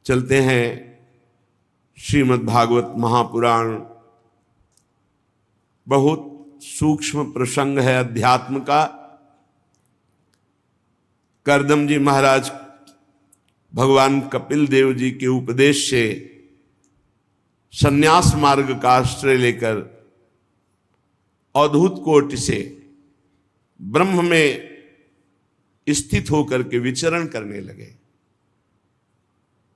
चलते हैं श्रीमद् भागवत महापुराण। बहुत सूक्ष्म प्रसंग है अध्यात्म का। करदम जी महाराज भगवान कपिल देव जी के उपदेश से संन्यास मार्ग का आश्रय लेकर अवधूत कोटि से ब्रह्म में स्थित होकर के विचरण करने लगे।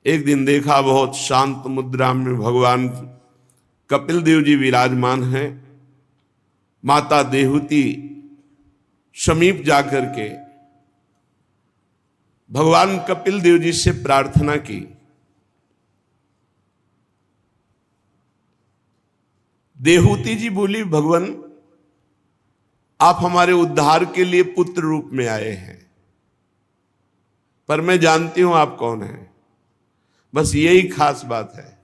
एक दिन देखा बहुत शांत मुद्रा में भगवान कपिल देव जी विराजमान हैं। माता देहूति समीप जाकर के भगवान कपिल देव जी से प्रार्थना की, देहूति जी बोली, भगवान आप हमारे उद्धार के लिए पुत्र रूप में आए हैं, पर मैं जानती हूं आप कौन हैं। बस यही खास बात है,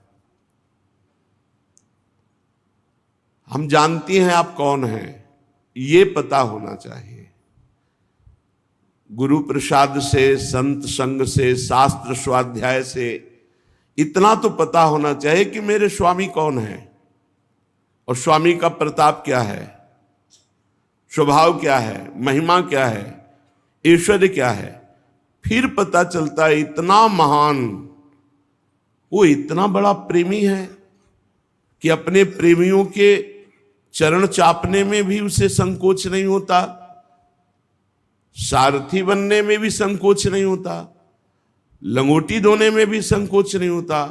हम जानती हैं आप कौन हैं, ये पता होना चाहिए। गुरु प्रसाद से, संत संग से, शास्त्र स्वाध्याय से इतना तो पता होना चाहिए कि मेरे स्वामी कौन है और स्वामी का प्रताप क्या है, स्वभाव क्या है, महिमा क्या है, ऐश्वर्य क्या है। फिर पता चलता है इतना महान, वो इतना बड़ा प्रेमी है कि अपने प्रेमियों के चरण चापने में भी उसे संकोच नहीं होता, सारथी बनने में भी संकोच नहीं होता, लंगोटी धोने में भी संकोच नहीं होता।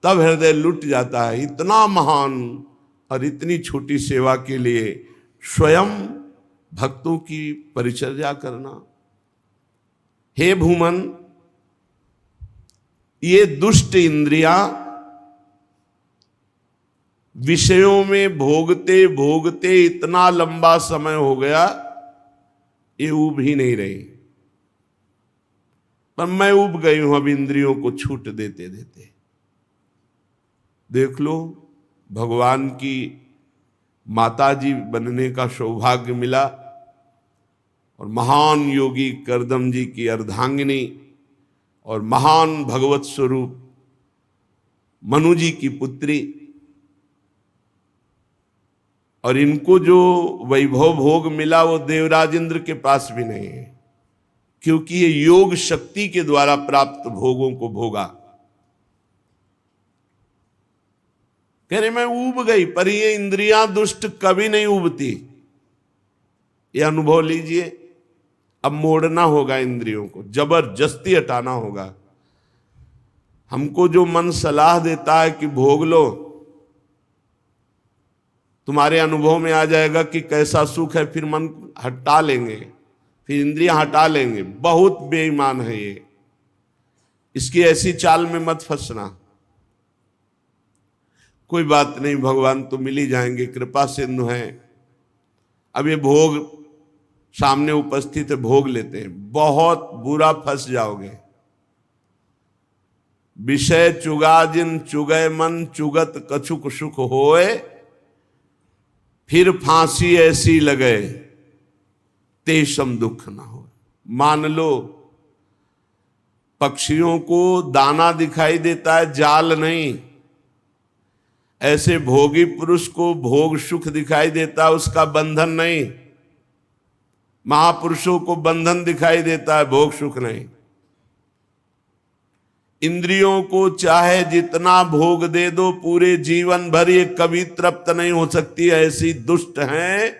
तब हृदय लुट जाता है। इतना महान और इतनी छोटी सेवा के लिए स्वयं भक्तों की परिचर्या करना। हे भूमन, ये दुष्ट इंद्रियां विषयों में भोगते भोगते इतना लंबा समय हो गया, ये ऊब ही नहीं रही। पर मैं ऊब गई हूं अब इंद्रियों को छूट देते देते। देख लो, भगवान की माताजी बनने का सौभाग्य मिला और महान योगी करदम जी की अर्धांगिनी और महान भगवत स्वरूप मनु जी की पुत्री। और इनको जो वैभव भोग मिला वो देवराज इंद्र के पास भी नहीं है, क्योंकि ये योग शक्ति के द्वारा प्राप्त भोगों को भोगा। कह रहे मैं ऊब गई, पर ये इंद्रियां दुष्ट कभी नहीं उबती। ये अनुभव लीजिए। अब मोड़ना होगा इंद्रियों को, जबरदस्ती हटाना होगा। हमको जो मन सलाह देता है कि भोग लो, तुम्हारे अनुभव में आ जाएगा कि कैसा सुख है, फिर मन हटा लेंगे, फिर इंद्रियां हटा लेंगे। बहुत बेईमान है ये, इसकी ऐसी चाल में मत फंसना। कोई बात नहीं, भगवान तो मिल ही जाएंगे, कृपा सिंधु हैं। अब ये भोग सामने उपस्थित है, भोग लेते हैं। बहुत बुरा फंस जाओगे। विषय चुगा जिन चुगय मन, चुगत कछुक सुख होए, फिर फांसी ऐसी लगे तेषम दुख ना हो। मान लो, पक्षियों को दाना दिखाई देता है, जाल नहीं। ऐसे भोगी पुरुष को भोग सुख दिखाई देता है, उसका बंधन नहीं। महापुरुषों को बंधन दिखाई देता है, भोग सुख नहीं। इंद्रियों को चाहे जितना भोग दे दो, पूरे जीवन भर ये कभी तृप्त नहीं हो सकती, ऐसी दुष्ट हैं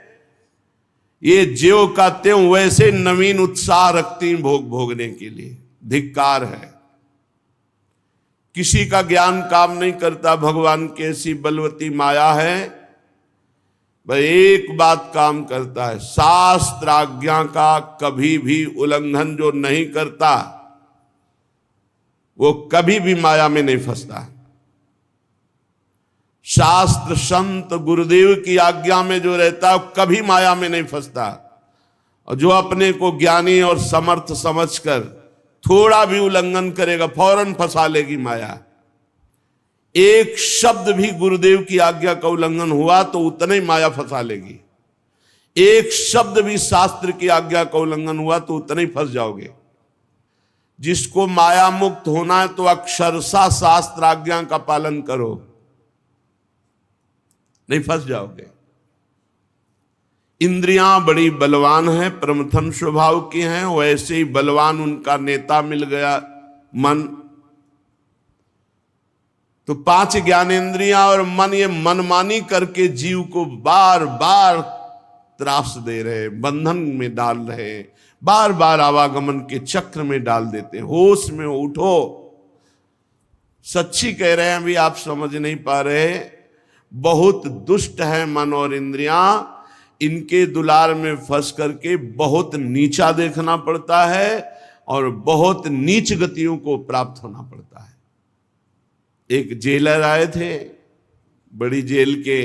ये। ज्यों का त्यों वैसे नवीन उत्साह रखती भोग भोगने के लिए। धिक्कार है। किसी का ज्ञान काम नहीं करता, भगवान की ऐसी बलवती माया है। वह एक बात काम करता है, शास्त्र आज्ञा का कभी भी उल्लंघन जो नहीं करता वो कभी भी माया में नहीं फंसता। शास्त्र संत गुरुदेव की आज्ञा में जो रहता है वो कभी माया में नहीं फंसता। और जो अपने को ज्ञानी और समर्थ समझकर थोड़ा भी उल्लंघन करेगा, फौरन फंसा लेगी माया। एक शब्द भी गुरुदेव की आज्ञा का उल्लंघन हुआ तो उतना ही माया फंसा लेगी। एक शब्द भी शास्त्र की आज्ञा का उल्लंघन हुआ तो उतना ही फंस जाओगे। जिसको माया मुक्त होना है तो अक्षरशः शास्त्र आज्ञा का पालन करो, नहीं फंस जाओगे। इंद्रियां बड़ी बलवान हैं, प्रमथन स्वभाव की हैं, वैसे ही बलवान उनका नेता मिल गया मन। तो 5 ज्ञानेंद्रियां और मन, ये मनमानी करके जीव को बार बार त्रास दे रहे, बंधन में डाल रहे, बार बार आवागमन के चक्र में डाल देते हैं। होश में उठो, सच्ची कह रहे हैं, अभी आप समझ नहीं पा रहे। बहुत दुष्ट है मन और इंद्रियां, इनके दुलार में फंस करके बहुत नीचा देखना पड़ता है और बहुत नीच गतियों को प्राप्त होना पड़ता है। एक जेलर आए थे बड़ी जेल के,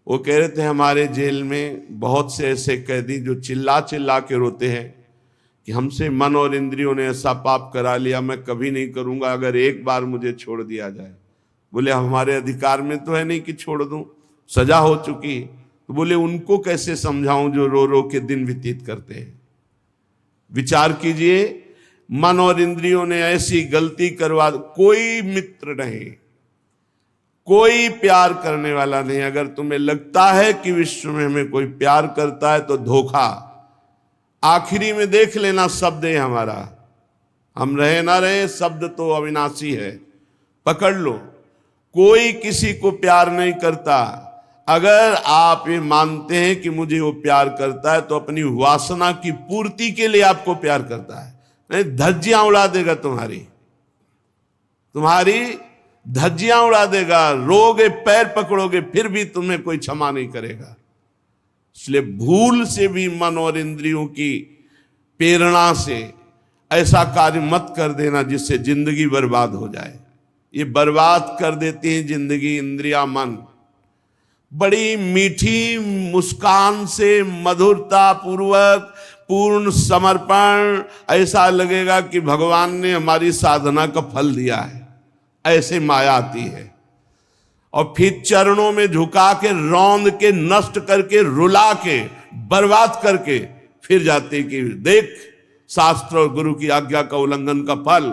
वो कह रहे थे हमारे जेल में बहुत से ऐसे कैदी जो चिल्ला चिल्ला के रोते हैं कि हमसे मन और इंद्रियों ने ऐसा पाप करा लिया, मैं कभी नहीं करूंगा अगर एक बार मुझे छोड़ दिया जाए। बोले हमारे अधिकार में तो है नहीं कि छोड़ दूं, सजा हो चुकी। तो बोले उनको कैसे समझाऊं जो रो रो के दिन व्यतीत करते हैं। विचार कीजिए, मन और इंद्रियों ने ऐसी गलती करवा, कोई मित्र नहीं, कोई प्यार करने वाला नहीं। अगर तुम्हें लगता है कि विश्व में हमें कोई प्यार करता है तो धोखा। आखिरी में देख लेना, शब्द है हमारा, हम रहे ना रहे, शब्द तो अविनाशी है, पकड़ लो। कोई किसी को प्यार नहीं करता। अगर आप ये मानते हैं कि मुझे वो प्यार करता है तो अपनी वासना की पूर्ति के लिए आपको प्यार करता है, नहीं धज्जियां उड़ा देगा, तुम्हारी धज्जियां उड़ा देगा, रोगे, पैर पकड़ोगे, फिर भी तुम्हें कोई क्षमा नहीं करेगा। इसलिए भूल से भी मन और इंद्रियों की प्रेरणा से ऐसा कार्य मत कर देना जिससे जिंदगी बर्बाद हो जाए। ये बर्बाद कर देती है जिंदगी, इंद्रिया, मन। बड़ी मीठी मुस्कान से, मधुरता पूर्वक, पूर्ण समर्पण, ऐसा लगेगा कि भगवान ने हमारी साधना का फल दिया है, ऐसे माया आती है। और फिर चरणों में झुका के, रौंद के, नष्ट करके, रुला के, बर्बाद करके फिर जाते कि देख शास्त्र और गुरु की आज्ञा का उल्लंघन का फल,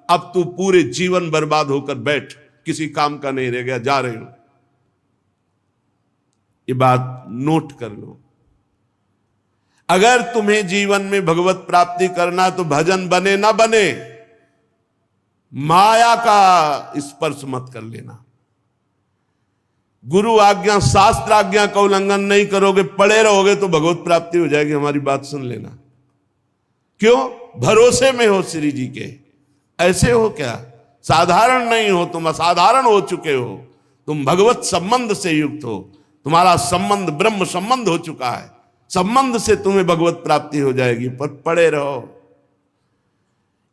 अब तू पूरे जीवन बर्बाद होकर बैठ, किसी काम का नहीं रह गया, जा रहे हो। ये बात नोट कर लो। अगर तुम्हें जीवन में भगवत प्राप्ति करना तो भजन बने ना बने, माया का स्पर्श मत कर लेना। गुरु आज्ञा, शास्त्र आज्ञा का उल्लंघन नहीं करोगे, पड़े रहोगे तो भगवत प्राप्ति हो जाएगी। हमारी बात सुन लेना। क्यों? भरोसे में हो श्री जी के। ऐसे हो क्या? साधारण नहीं हो तुम, असाधारण हो चुके हो। तुम भगवत संबंध से युक्त हो, तुम्हारा संबंध ब्रह्म संबंध हो चुका है। संबंध से तुम्हें भगवत प्राप्ति हो जाएगी, पर पड़े रहो।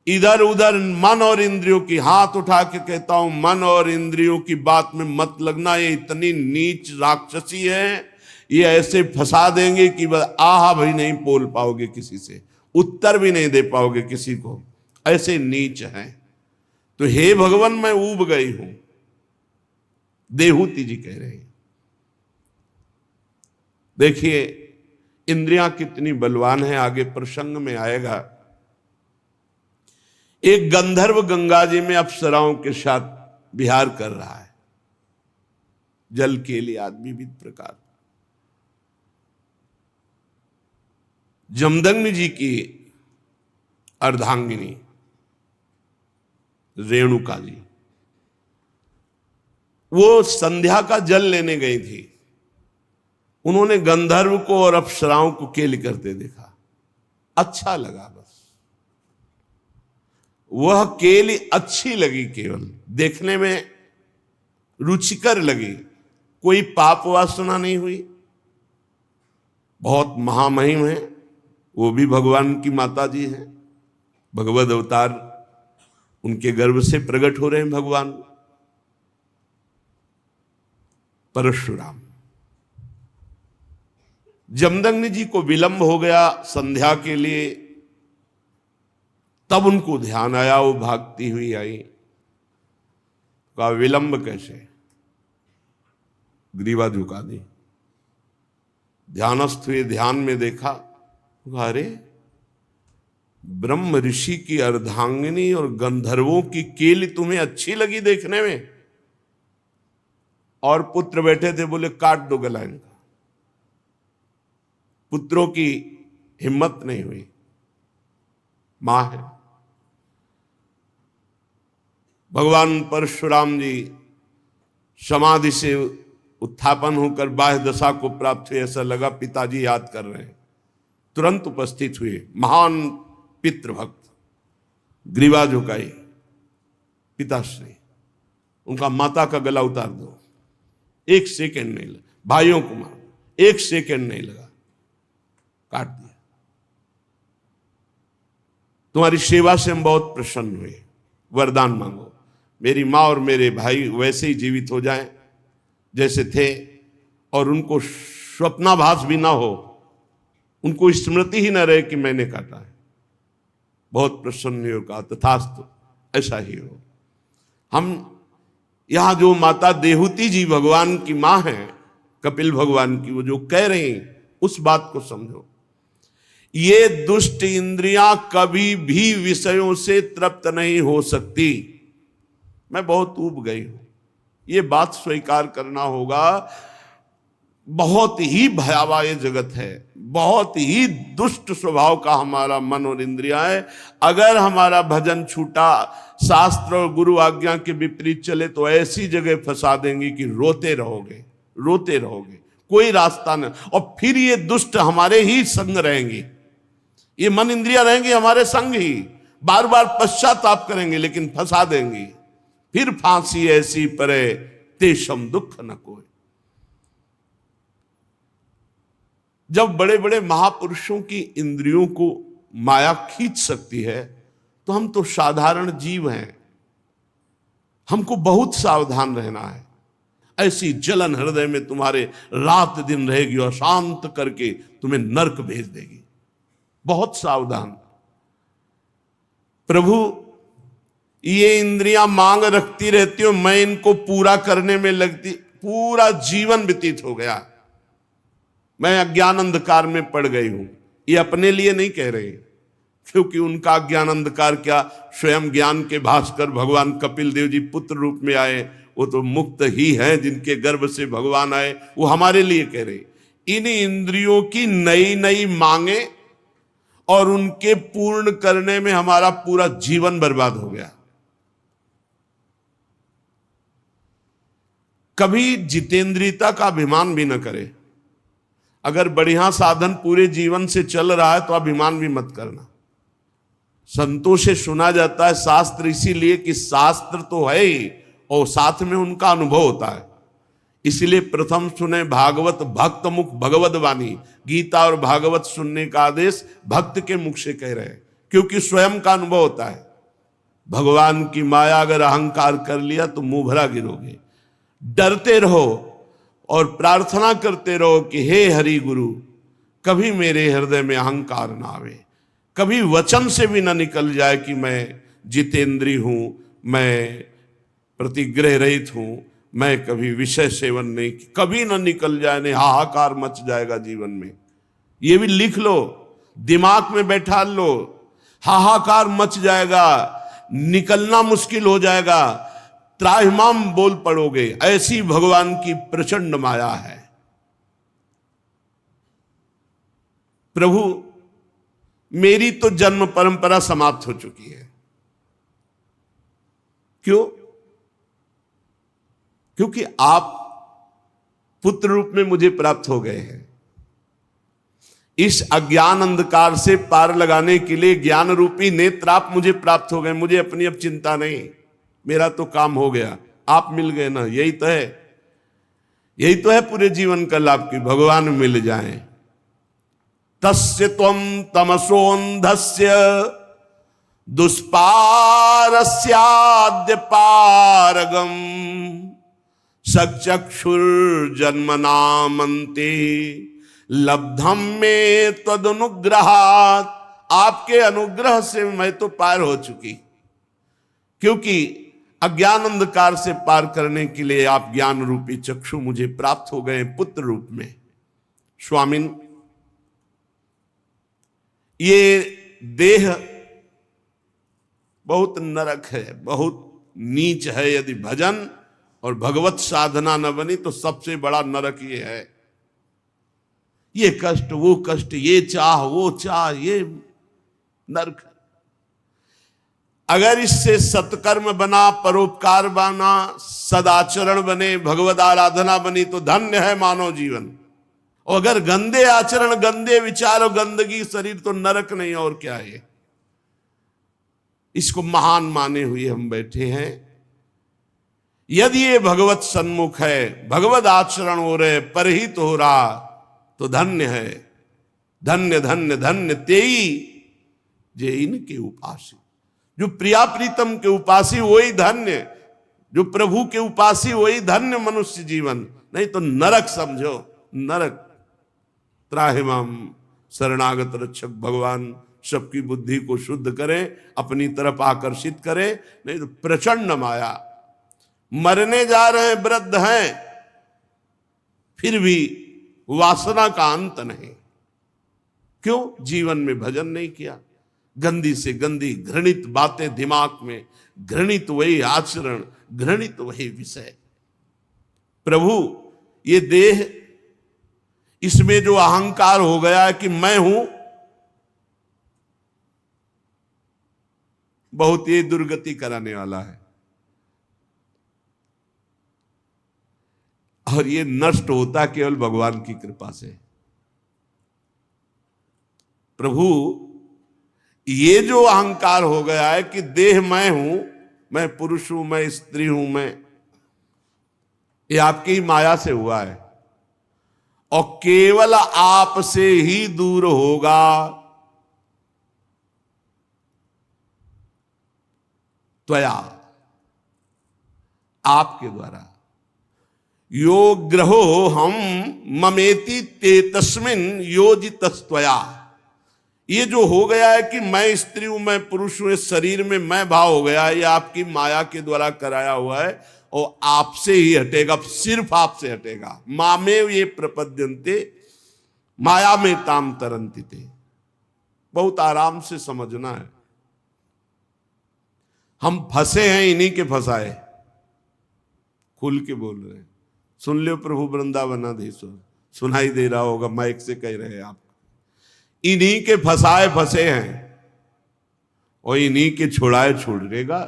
इधर उधर मन और इंद्रियों की, हाथ उठा के कहता हूं, मन और इंद्रियों की बात में मत लगना। ये इतनी नीच राक्षसी है, ये ऐसे फंसा देंगे कि आहा भाई नहीं बोल पाओगे किसी से, उत्तर भी नहीं दे पाओगे किसी को, ऐसे नीच हैं। तो हे भगवान मैं ऊब गई हूं, देहूति जी कह रहे हैं। देखिए इंद्रियां कितनी बलवान है, आगे प्रसंग में आएगा। एक गंधर्व गंगा जी में अप्सराओं के साथ विहार कर रहा है, जल के लिए आदमी विविध प्रकार। जमदग्नि जी की अर्धांगिनी रेणुका जी, वो संध्या का जल लेने गई थी। उन्होंने गंधर्व को और अप्सराओं को केली करते देखा, अच्छा लगा। बस वह केली अच्छी लगी, केवल देखने में रुचिकर लगी, कोई पाप वासना नहीं हुई। बहुत महामहिम है, वो भी भगवान की माता जी हैं, भगवद अवतार उनके गर्भ से प्रकट हो रहे हैं भगवान परशुराम। जमदग्नि जी को विलंब हो गया संध्या के लिए, तब उनको ध्यान आया, वो भागती हुई आई। कहा विलंब कैसे? ग्रीवा झुका दी, ध्यानस्थ हुए, ध्यान में देखा, अरे ब्रह्म ऋषि की अर्धांगिनी और गंधर्वों की केली तुम्हें अच्छी लगी देखने में, और पुत्र बैठे थे, बोले काट दो गला इनका। पुत्रों की हिम्मत नहीं हुई। मां है। भगवान परशुराम जी समाधि से उत्थापन होकर बाह्य दशा को प्राप्त हुए, ऐसा लगा पिताजी याद कर रहे हैं। तुरंत उपस्थित हुए महान पितृभक्त, ग्रीवा झुकाई, पिताश्री उनका माता का गला उतार दो। एक सेकंड नहीं लगा, भाइयों को मार, एक सेकंड नहीं लगा, काट दिया। तुम्हारी सेवा से हम बहुत प्रसन्न हुए, वरदान मांगो, मेरी मां और मेरे भाई वैसे ही जीवित हो जाएं जैसे थे, और उनको स्वप्नाभास भी ना हो, उनको स्मृति ही ना रहे कि मैंने काटा है। बहुत प्रसन्न हो, कहा तथास्तु, ऐसा ही हो। हम यहां जो माता देहूती जी भगवान की मां है, कपिल भगवान की, वो जो कह रहे हैं उस बात को समझो। ये दुष्ट इंद्रियां कभी भी विषयों से तृप्त नहीं हो सकती। मैं बहुत ऊब गई हूं, ये बात स्वीकार करना होगा। बहुत ही भयावह ये जगत है, बहुत ही दुष्ट स्वभाव का हमारा मन और इंद्रियां है। अगर हमारा भजन छूटा, शास्त्र और गुरु आज्ञा के विपरीत चले, तो ऐसी जगह फंसा देंगे कि रोते रहोगे, रोते रहोगे, कोई रास्ता नहीं। और फिर ये दुष्ट हमारे ही संग रहेंगे, ये मन इंद्रियां रहेंगी हमारे संग ही, बार बार पश्चाताप करेंगे, लेकिन फंसा देंगी। फिर फांसी ऐसी परे तेषम दुख न कोई। जब बड़े बड़े महापुरुषों की इंद्रियों को माया खींच सकती है, तो हम तो साधारण जीव हैं, हमको बहुत सावधान रहना है। ऐसी जलन हृदय में तुम्हारे रात दिन रहेगी और शांत करके तुम्हें नरक भेज देगी। बहुत सावधान। प्रभु ये इंद्रियां मांग रखती रहती हो, मैं इनको पूरा करने में लगती, पूरा जीवन व्यतीत हो गया, मैं अज्ञान अंधकार में पड़ गई हूं। ये अपने लिए नहीं कह रहे, क्योंकि उनका अज्ञान अंधकार क्या, स्वयं ज्ञान के भास्कर भगवान कपिल देव जी पुत्र रूप में आए, वो तो मुक्त ही हैं, जिनके गर्भ से भगवान आए, वो हमारे लिए कह रहे। इन इंद्रियों की नई नई मांगे और उनके पूर्ण करने में हमारा पूरा जीवन बर्बाद हो गया। कभी जितेंद्रियता का अभिमान भी न करे। अगर बढ़िया साधन पूरे जीवन से चल रहा है तो अभिमान भी मत करना। संतों से सुना जाता है शास्त्र, इसीलिए कि शास्त्र तो है ही और साथ में उनका अनुभव होता है। इसीलिए प्रथम सुने भागवत भक्त मुख भगवत वाणी। गीता और भागवत सुनने का आदेश भक्त के मुख से कह रहे हैं, क्योंकि स्वयं का अनुभव होता है। भगवान की माया अगर अहंकार कर लिया तो मुंह भरा गिरोगे। डरते रहो और प्रार्थना करते रहो कि हे हरि गुरु, कभी मेरे हृदय में अहंकार ना आवे, कभी वचन से भी ना निकल जाए कि मैं जितेंद्रिय हूं, मैं प्रतिग्रह रहित हूं, मैं कभी विषय सेवन नहीं, कभी ना निकल जाए, नहीं हाहाकार मच जाएगा जीवन में। ये भी लिख लो, दिमाग में बैठा लो, हाहाकार मच जाएगा, निकलना मुश्किल हो जाएगा, त्राहिमाम बोल पड़ोगे। ऐसी भगवान की प्रचंड माया है। प्रभु मेरी तो जन्म परंपरा समाप्त हो चुकी है। क्यों? क्योंकि आप पुत्र रूप में मुझे प्राप्त हो गए हैं। इस अज्ञान अंधकार से पार लगाने के लिए ज्ञान रूपी नेत्र आप मुझे प्राप्त हो गए। मुझे अपनी अब चिंता नहीं, मेरा तो काम हो गया, आप मिल गए ना, यही तो है, यही तो है पूरे जीवन का लाभ की भगवान मिल जाएं। तस्य त्वं तमसोऽन्धस्य दुष्पारस्याद्य पारगम सचक्षुर्जन्मनामन्ते लब्धम में तदनुग्रहात्। आपके अनुग्रह से मैं तो पार हो चुकी, क्योंकि अज्ञान अंधकार से पार करने के लिए आप ज्ञान रूपी चक्षु मुझे प्राप्त हो गए पुत्र रूप में। स्वामिन, ये देह बहुत नरक है, बहुत नीच है। यदि भजन और भगवत साधना न बनी तो सबसे बड़ा नरक ये है। ये कष्ट, वो कष्ट, ये चाह, वो चाह, ये नरक। अगर इससे सत्कर्म बना, परोपकार बना, सदाचरण बने, भगवत आराधना बनी तो धन्य है मानव जीवन। और अगर गंदे आचरण, गंदे विचार और गंदगी शरीर, तो नरक नहीं और क्या है। इसको महान माने हुए हम बैठे हैं। यदि ये भगवत सन्मुख है, भगवत आचरण हो रहे, परहित हो रहा, तो धन्य है। धन्य धन्य धन्य तेई जे इनके उपासी। जो प्रिया प्रीतम के उपासी वही धन्य, जो प्रभु के उपासी वही धन्य मनुष्य जीवन। नहीं तो नरक समझो, नरक। त्राहिमाम शरणागत रक्षक भगवान सबकी बुद्धि को शुद्ध करें, अपनी तरफ आकर्षित करें। नहीं तो प्रचंड माया, मरने जा रहे हैं, वृद्ध हैं, फिर भी वासना का अंत नहीं। क्यों? जीवन में भजन नहीं किया। गंदी से गंदी घृणित बातें दिमाग में, घृणित वही आचरण, घृणित वही विषय। प्रभु ये देह, इसमें जो अहंकार हो गया है कि मैं हूं, बहुत ये दुर्गति कराने वाला है। और ये नष्ट होता केवल भगवान की कृपा से। प्रभु ये जो अहंकार हो गया है कि देह मैं हूं, मैं पुरुष हूं, मैं स्त्री हूं, मैं, ये आपकी ही माया से हुआ है। और केवल आपसे ही दूर होगा। त्वया, आपके द्वारा। यो ग्रहो हम ममेति ते तस्मिन योजितस्त्वया। ये जो हो गया है कि मैं स्त्री हूं, मैं पुरुष हूं, इस शरीर में मैं भाव हो गया है, ये आपकी माया के द्वारा कराया हुआ है। और आपसे ही हटेगा, सिर्फ आपसे हटेगा। मामेव ये प्रपद्यन्ते माया में ताम तरन्ति ते। बहुत आराम से समझना है। हम फंसे हैं, इन्हीं के फंसाए। खुल के बोल रहे हैं। सुन लो प्रभु वृंदावनाधीश्वर, सुनाई दे रहा होगा, माइक से कह रहे हैं आप। इन्हीं के फंसाए फंसे हैं और इन्हीं के छुड़ाए छुड़ेगा।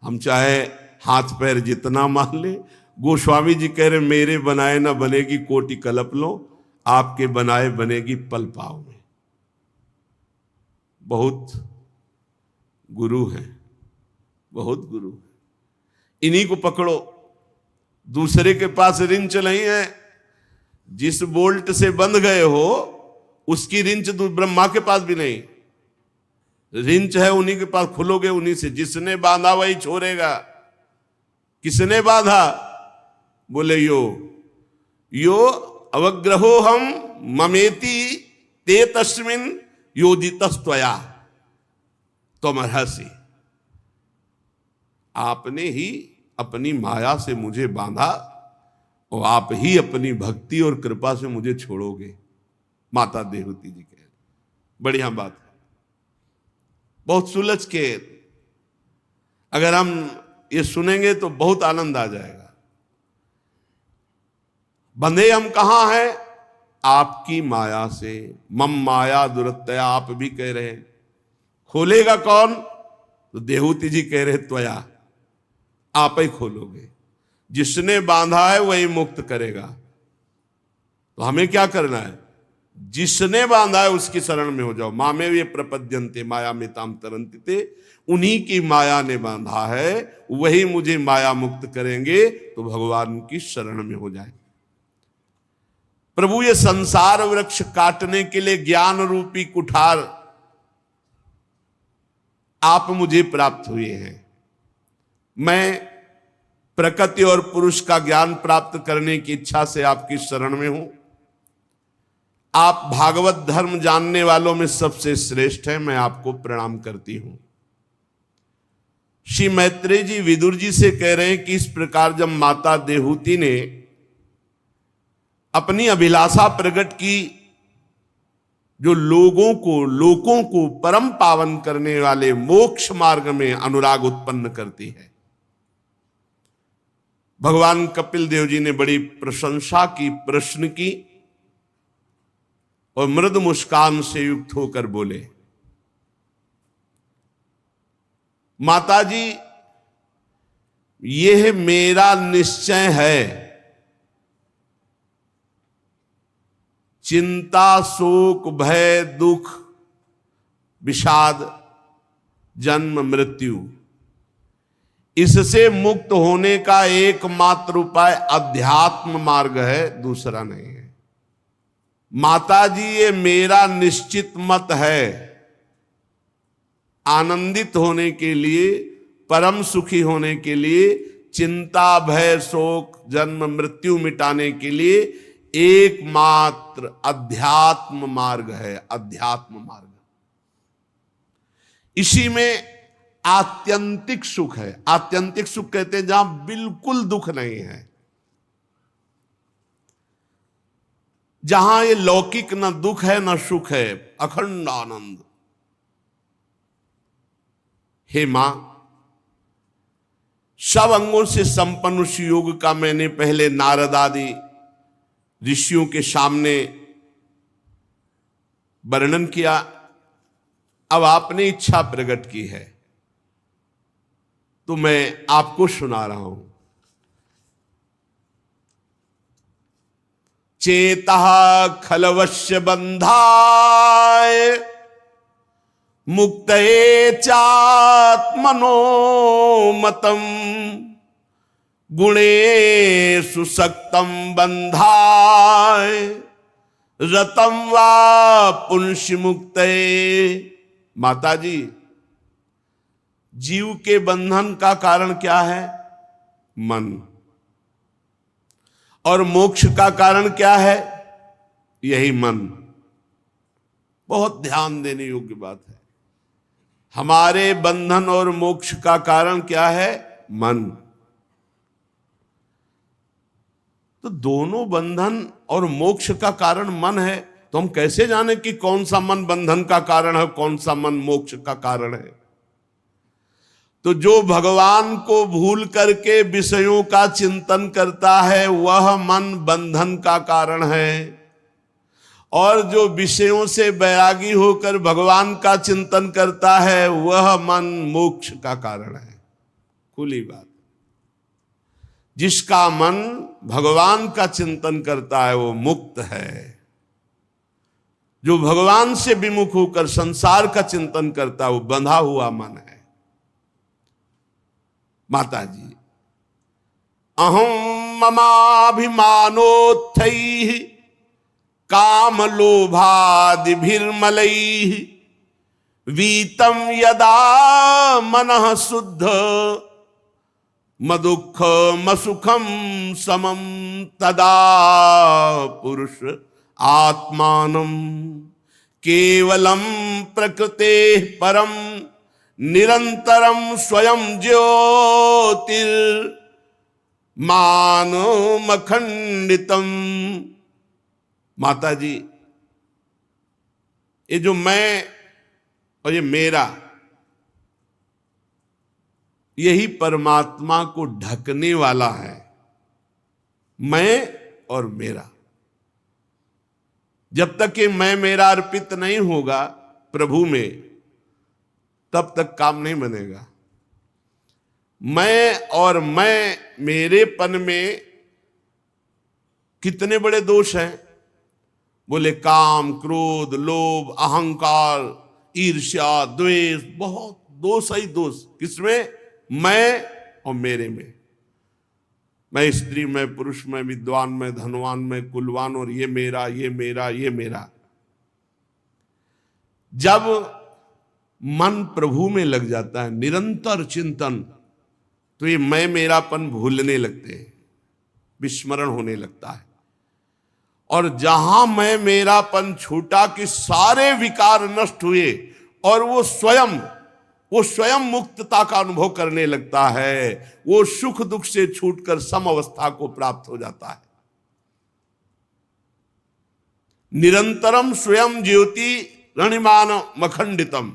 हम चाहे हाथ पैर जितना मान ले। गोस्वामी जी कह रहे मेरे बनाए ना बनेगी कोटि कल्प लो, आपके बनाए बनेगी पल पाव में। बहुत गुरु हैं, बहुत गुरु हैं। इन्हीं को पकड़ो। दूसरे के पास रिंच नहीं है। जिस बोल्ट से बंध गए हो उसकी रिंच ब्रह्मा के पास भी नहीं। रिंच है उन्हीं के पास, खुलोगे उन्हीं से। जिसने बांधा वही छोड़ेगा। किसने बांधा? बोले यो यो अवग्रहो हम ममेति ते तस्मिन योजितस्त्वया त्वमर्हसि। आपने ही अपनी माया से मुझे बांधा और आप ही अपनी भक्ति और कृपा से मुझे छोड़ोगे। माता देहूती जी कह, बढ़िया बात है। बहुत सुलझ के अगर हम ये सुनेंगे तो बहुत आनंद आ जाएगा। बंधे हम कहां हैं? आपकी माया से। मम माया दुरत्या, आप भी कह रहे हैं। खोलेगा कौन? तो देहूती जी कह रहे त्वया, आप ही खोलोगे। जिसने बांधा है वही मुक्त करेगा। तो हमें क्या करना है? जिसने बांधा है उसकी शरण में हो जाओ। मामे ये प्रपद्यन्ते माया में ताम तरन्ति ते। उन्हीं की माया ने बांधा है, वही मुझे माया मुक्त करेंगे। तो भगवान की शरण में हो जाए। प्रभु ये संसार वृक्ष काटने के लिए ज्ञान रूपी कुठार आप मुझे प्राप्त हुए हैं। मैं प्रकृति और पुरुष का ज्ञान प्राप्त करने की इच्छा से आपकी शरण में हूं। आप भागवत धर्म जानने वालों में सबसे श्रेष्ठ हैं। मैं आपको प्रणाम करती हूं। श्री मैत्रेय जी विदुर जी से कह रहे हैं कि इस प्रकार जब माता देहूती ने अपनी अभिलाषा प्रकट की जो लोगों को परम पावन करने वाले मोक्ष मार्ग में अनुराग उत्पन्न करती है। भगवान कपिल देव जी ने बड़ी प्रशंसा की, प्रश्न की और मृदु मुस्कान से युक्त होकर बोले, माताजी यह मेरा निश्चय है, चिंता शोक भय दुख विषाद जन्म मृत्यु, इससे मुक्त होने का एकमात्र उपाय अध्यात्म मार्ग है, दूसरा नहीं है। माताजी ये मेरा निश्चित मत है, आनंदित होने के लिए, परम सुखी होने के लिए, चिंता भय शोक जन्म मृत्यु मिटाने के लिए एकमात्र अध्यात्म मार्ग है, अध्यात्म मार्ग। इसी में आत्यंतिक सुख है। आत्यंतिक सुख कहते हैं जहां बिल्कुल दुख नहीं है, जहां ये लौकिक न दुख है न सुख है, अखंड आनंद। हे मां, सब अंगों से संपन्न उस योग का मैंने पहले नारद आदि ऋषियों के सामने वर्णन किया। अब आपने इच्छा प्रकट की है तो मैं आपको सुना रहा हूं। चेतः खलवश्य बंधाय मुक्तये चात्मनो मतम गुणेषु सक्तम बंधाय रतम वा पुंस्य मुक्तये। माताजी, जीव के बंधन का कारण क्या है? मन। और मोक्ष का कारण क्या है? यही मन। बहुत ध्यान देने योग्य बात है। हमारे बंधन और मोक्ष का कारण क्या है? मन। तो दोनों बंधन और मोक्ष का कारण मन है, तो हम कैसे जाने कि कौन सा मन बंधन का कारण है, कौन सा मन मोक्ष का कारण है? तो जो भगवान को भूल करके विषयों का चिंतन करता है वह मन बंधन का कारण है, और जो विषयों से बैरागी होकर भगवान का चिंतन करता है वह मन मोक्ष का कारण है। खुली बात। जिसका मन भगवान का चिंतन करता है वो मुक्त है। जो भगवान से विमुख होकर संसार का चिंतन करता है वो बंधा हुआ मन है। माताजी, अहम ममाभिमानोत्थैः काम लोभादिभिर्मलैः वीतम यदा मनः शुद्ध मदुख मसुखम समम तदा पुरुष आत्मानं केवलम प्रकृते परम निरंतरम स्वयं ज्योतिर्मानमखंडितम। माताजी, ये जो मैं और ये मेरा, यही परमात्मा को ढकने वाला है। मैं और मेरा, जब तक ये मैं मेरा अर्पित नहीं होगा प्रभु में, तब तक काम नहीं बनेगा। मैं और मैं मेरेपन में कितने बड़े दोष हैं? बोले काम, क्रोध, लोभ, अहंकार, ईर्ष्या, द्वेष, बहुत दोष ही दोष। किसमें? मैं और मेरे में। मैं स्त्री में, पुरुष में, विद्वान में, धनवान में, कुलवान, और ये मेरा, ये मेरा, ये मेरा। जब मन प्रभु में लग जाता है, निरंतर चिंतन, तो ये मैं मेरापन भूलने लगते हैं, विस्मरण होने लगता है। और जहां मैं मेरापन छूटा कि सारे विकार नष्ट हुए और वो स्वयं मुक्तता का अनुभव करने लगता है। वो सुख दुख से छूटकर सम अवस्था को प्राप्त हो जाता है। निरंतरम स्वयं ज्योति रणिमान मखंडितम,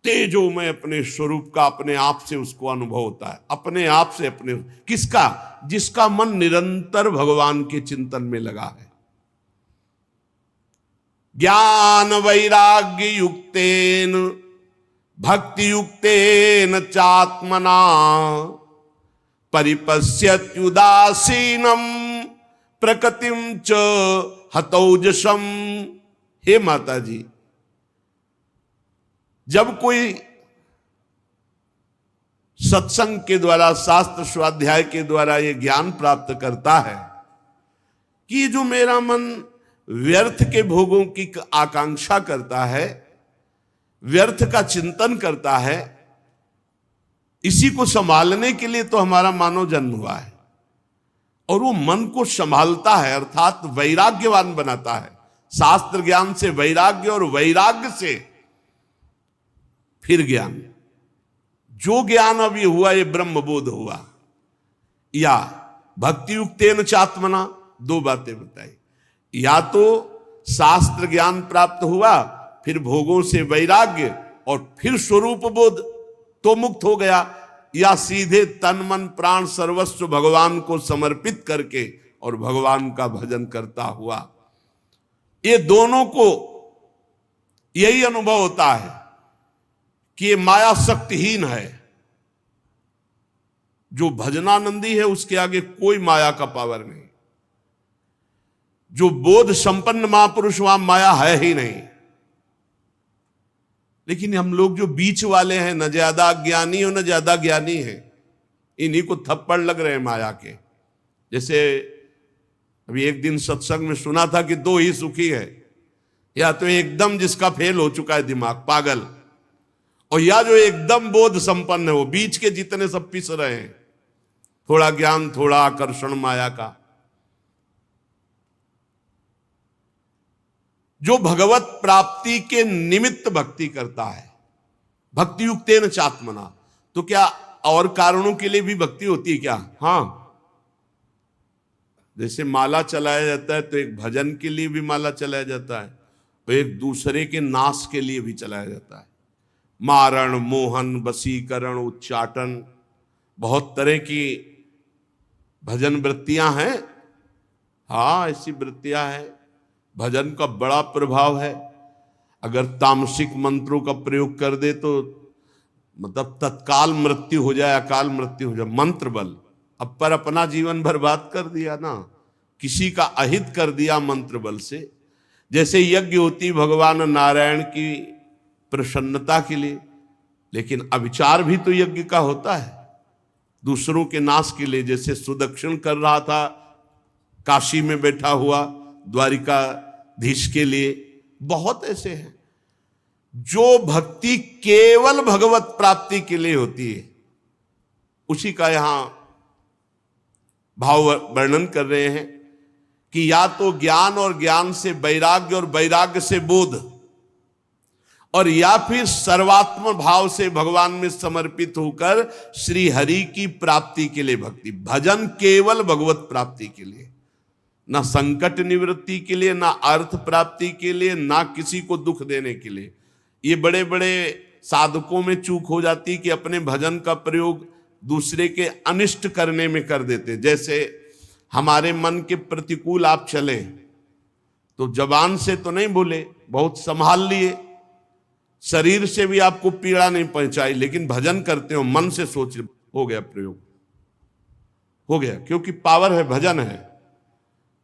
तेजो में अपने स्वरूप का अपने आप से उसको अनुभव होता है, अपने आप से अपने। किसका? जिसका मन निरंतर भगवान के चिंतन में लगा है। ज्ञान वैराग्य युक्तेन भक्ति युक्तेन चात्मना परिपश्यत्युदासीनम प्रकृतिम च हतौजसम। हे माता जी, जब कोई सत्संग के द्वारा, शास्त्र स्वाध्याय के द्वारा ये ज्ञान प्राप्त करता है कि जो मेरा मन व्यर्थ के भोगों की आकांक्षा करता है, व्यर्थ का चिंतन करता है, इसी को संभालने के लिए तो हमारा मानव जन्म हुआ है। और वो मन को संभालता है, अर्थात वैराग्यवान बनाता है। शास्त्र ज्ञान से वैराग्य और वैराग्य से फिर ज्ञान। जो ज्ञान अभी हुआ ये ब्रह्मबोध हुआ, या भक्ति युक्तेन चात्मना। दो बातें बताई, या तो शास्त्र ज्ञान प्राप्त हुआ, फिर भोगों से वैराग्य, और फिर स्वरूप बोध तो मुक्त हो गया, या सीधे तन मन प्राण सर्वस्व भगवान को समर्पित करके और भगवान का भजन करता हुआ। ये दोनों को यही अनुभव होता है कि ये माया शक्तिहीन है। जो भजनानंदी है उसके आगे कोई माया का पावर नहीं। जो बोध संपन्न महापुरुष, वहां माया है ही नहीं। लेकिन हम लोग जो बीच वाले हैं, न ज्यादा ज्ञानी और न ज्यादा ज्ञानी हैं, इन्हीं को थप्पड़ लग रहे हैं माया के। जैसे अभी एक दिन सत्संग में सुना था कि दो ही सुखी है, या तो एकदम जिसका फेल हो चुका है दिमाग, पागल, और या जो एकदम बोध संपन्न है। वो बीच के जितने सब पिस रहे हैं, थोड़ा ज्ञान, थोड़ा आकर्षण माया का। जो भगवत प्राप्ति के निमित्त भक्ति करता है, भक्ति युक्तेन चात्मना। तो क्या और कारणों के लिए भी भक्ति होती है क्या? हाँ, जैसे माला चलाया जाता है तो एक भजन के लिए भी माला चलाया जाता है, और एक दूसरे के नाश के लिए भी चलाया जाता है। मारण, मोहन, वशीकरण, उच्चाटन, बहुत तरह की भजन वृत्तियां हैं। हाँ, ऐसी वृत्तियां हैं। भजन का बड़ा प्रभाव है। अगर तामसिक मंत्रों का प्रयोग कर दे तो मतलब तत्काल मृत्यु हो जाए, अकाल मृत्यु हो जाए। मंत्र बल, अब पर अपना जीवन बर्बाद कर दिया ना, किसी का अहित कर दिया मंत्र बल से। जैसे यज्ञ होती भगवान नारायण की प्रसन्नता के लिए, लेकिन अविचार भी तो यज्ञ का होता है, दूसरों के नाश के लिए। जैसे सुदक्षिण कर रहा था काशी में बैठा हुआ द्वारिकाधीश के लिए। बहुत ऐसे हैं जो भक्ति केवल भगवत प्राप्ति के लिए होती है, उसी का यहां भाव वर्णन कर रहे हैं कि या तो ज्ञान और ज्ञान से वैराग्य और वैराग्य से बोध, और या फिर सर्वात्म भाव से भगवान में समर्पित होकर श्री हरि की प्राप्ति के लिए भक्ति। भजन केवल भगवत प्राप्ति के लिए, ना संकट निवृत्ति के लिए, ना अर्थ प्राप्ति के लिए, ना किसी को दुख देने के लिए। ये बड़े बड़े साधकों में चूक हो जाती कि अपने भजन का प्रयोग दूसरे के अनिष्ट करने में कर देते। जैसे हमारे मन के प्रतिकूल आप चले तो जबान से तो नहीं बोले, बहुत संभाल लिए, शरीर से भी आपको पीड़ा नहीं पहुंचाई, लेकिन भजन करते हो मन से सोच, हो गया प्रयोग, हो गया। क्योंकि पावर है, भजन है।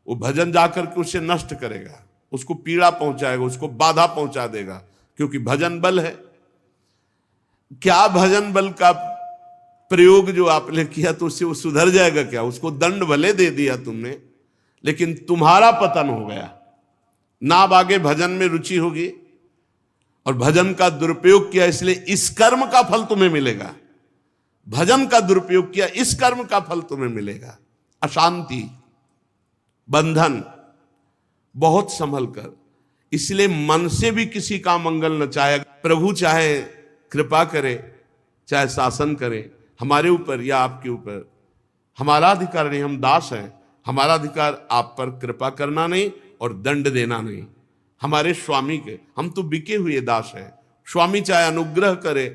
वो भजन जाकर के उसे नष्ट करेगा, उसको पीड़ा पहुंचाएगा, उसको बाधा पहुंचा देगा, क्योंकि भजन बल है। क्या भजन बल का प्रयोग जो आपने किया तो उससे वो सुधर जाएगा क्या? उसको दंड भले दे दिया तुमने, लेकिन तुम्हारा पतन हो गया ना। अब आगे भजन में रुचि होगी और भजन का दुरुपयोग किया, इसलिए इस कर्म का फल तुम्हें मिलेगा। भजन का दुरुपयोग किया, इस कर्म का फल तुम्हें मिलेगा। अशांति, बंधन, बहुत संभल कर। इसलिए मन से भी किसी का मंगल न चाहे। प्रभु चाहे कृपा करे, चाहे शासन करे हमारे ऊपर या आपके ऊपर, हमारा अधिकार नहीं, हम दास हैं। हमारा अधिकार आप पर कृपा करना नहीं और दंड देना नहीं। हमारे स्वामी के, हम तो बिके हुए दास हैं। स्वामी चाहे अनुग्रह करे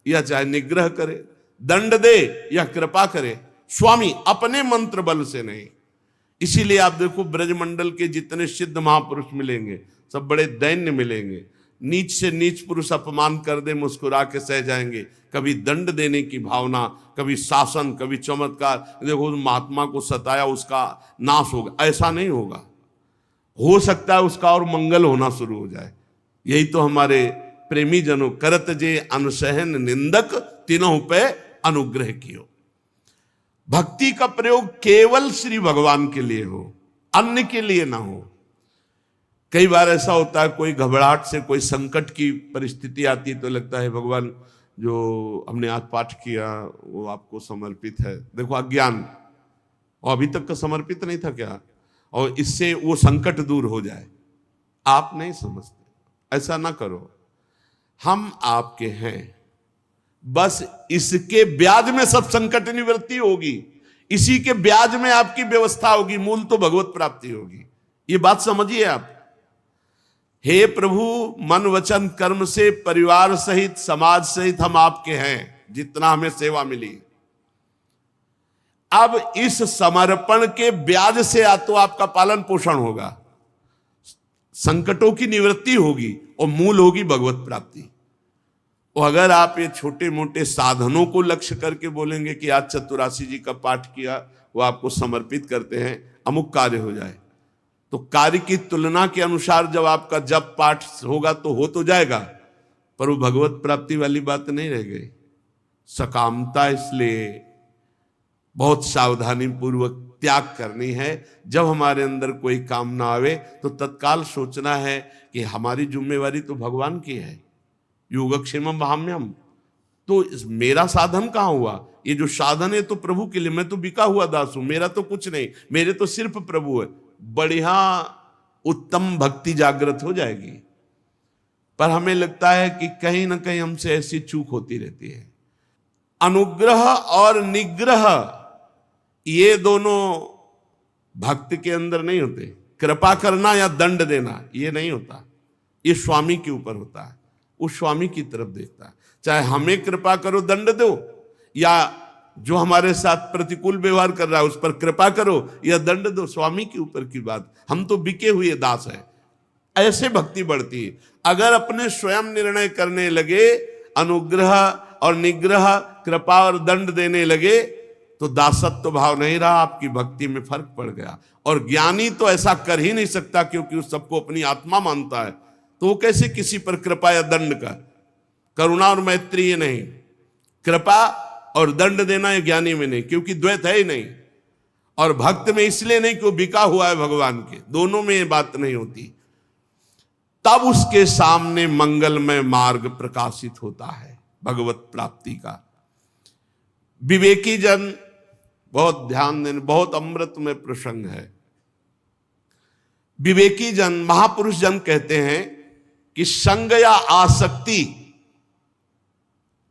या चाहे निग्रह करे, दंड दे या कृपा करे, स्वामी अपने मंत्र बल से नहीं। इसीलिए आप देखो ब्रजमंडल के जितने सिद्ध महापुरुष मिलेंगे सब बड़े दैन्य मिलेंगे। नीच से नीच पुरुष अपमान कर दे मुस्कुरा के सह जाएंगे। कभी दंड देने की भावना, कभी शासन, कभी चमत्कार। देखो उस महात्मा को सताया, उसका नाश होगा, ऐसा नहीं होगा। हो सकता है उसका और मंगल होना शुरू हो जाए। यही तो हमारे प्रेमी जनों करत जे अनुसहन निंदक तीनों पे अनुग्रह कियो। भक्ति का प्रयोग केवल श्री भगवान के लिए हो, अन्य के लिए ना हो। कई बार ऐसा होता है, कोई घबराहट से कोई संकट की परिस्थिति आती है तो लगता है भगवान जो हमने आज पाठ किया वो आपको समर्पित है। देखो अज्ञान, और अभी तक का समर्पित नहीं था क्या, और इससे वो संकट दूर हो जाए। आप नहीं समझते, ऐसा ना करो। हम आपके हैं, बस इसके ब्याज में सब संकट निवृत्ति होगी, इसी के ब्याज में आपकी व्यवस्था होगी, मूल तो भगवत प्राप्ति होगी। ये बात समझिए आप। हे प्रभु, मन वचन कर्म से परिवार सहित समाज सहित हम आपके हैं, जितना हमें सेवा मिली। अब इस समर्पण के ब्याज से या तो आपका पालन पोषण होगा, संकटों की निवृत्ति होगी और मूल होगी भगवत प्राप्ति। और अगर आप ये छोटे मोटे साधनों को लक्ष्य करके बोलेंगे कि आज चतुरासी जी का पाठ किया, वो आपको समर्पित करते हैं, अमुक कार्य हो जाए, तो कार्य की तुलना के अनुसार जब आपका जप पाठ होगा तो हो तो जाएगा, पर वो भगवत प्राप्ति वाली बात नहीं रह गई। सकामता इसलिए बहुत सावधानी पूर्वक त्याग करनी है। जब हमारे अंदर कोई कामना आवे तो तत्काल सोचना है कि हमारी जिम्मेवारी तो भगवान की है। योगक्षेमम वहाम्यम, तो मेरा साधन कहाँ हुआ? ये जो साधन है तो प्रभु के लिए, मैं तो बिका हुआ दास हूं, मेरा तो कुछ नहीं, मेरे तो सिर्फ प्रभु है। बढ़िया उत्तम भक्ति जागृत हो जाएगी। पर हमें लगता है कि कहीं ना कहीं हमसे ऐसी चूक होती रहती है। अनुग्रह और निग्रह ये दोनों भक्त के अंदर नहीं होते। कृपा करना या दंड देना ये नहीं होता, ये स्वामी के ऊपर होता है। वो स्वामी की तरफ देखता है। चाहे हमें कृपा करो दंड दो, या जो हमारे साथ प्रतिकूल व्यवहार कर रहा है उस पर कृपा करो या दंड दो, स्वामी के ऊपर की बात। हम तो बिके हुए दास हैं। ऐसे भक्ति बढ़ती है। अगर अपने स्वयं निर्णय करने लगे, अनुग्रह और निग्रह, कृपा और दंड देने लगे, तो दासत्व भाव नहीं रहा, आपकी भक्ति में फर्क पड़ गया। और ज्ञानी तो ऐसा कर ही नहीं सकता, क्योंकि उस सबको अपनी आत्मा मानता है। तो वो कैसे किसी पर कृपा या दंड का? करुणा और मैत्री ये नहीं, कृपा और दंड देना ये ज्ञानी में नहीं, क्योंकि द्वैत है ही नहीं। और भक्त में इसलिए नहीं कि वो बिका हुआ है भगवान के, दोनों में ये बात नहीं होती। तब उसके सामने मंगलमय मार्ग प्रकाशित होता है भगवत प्राप्ति का। विवेकी जन, बहुत ध्यान देने, बहुत अमृतमय प्रसंग है। विवेकी जन, महापुरुष जन कहते हैं कि संग या आसक्ति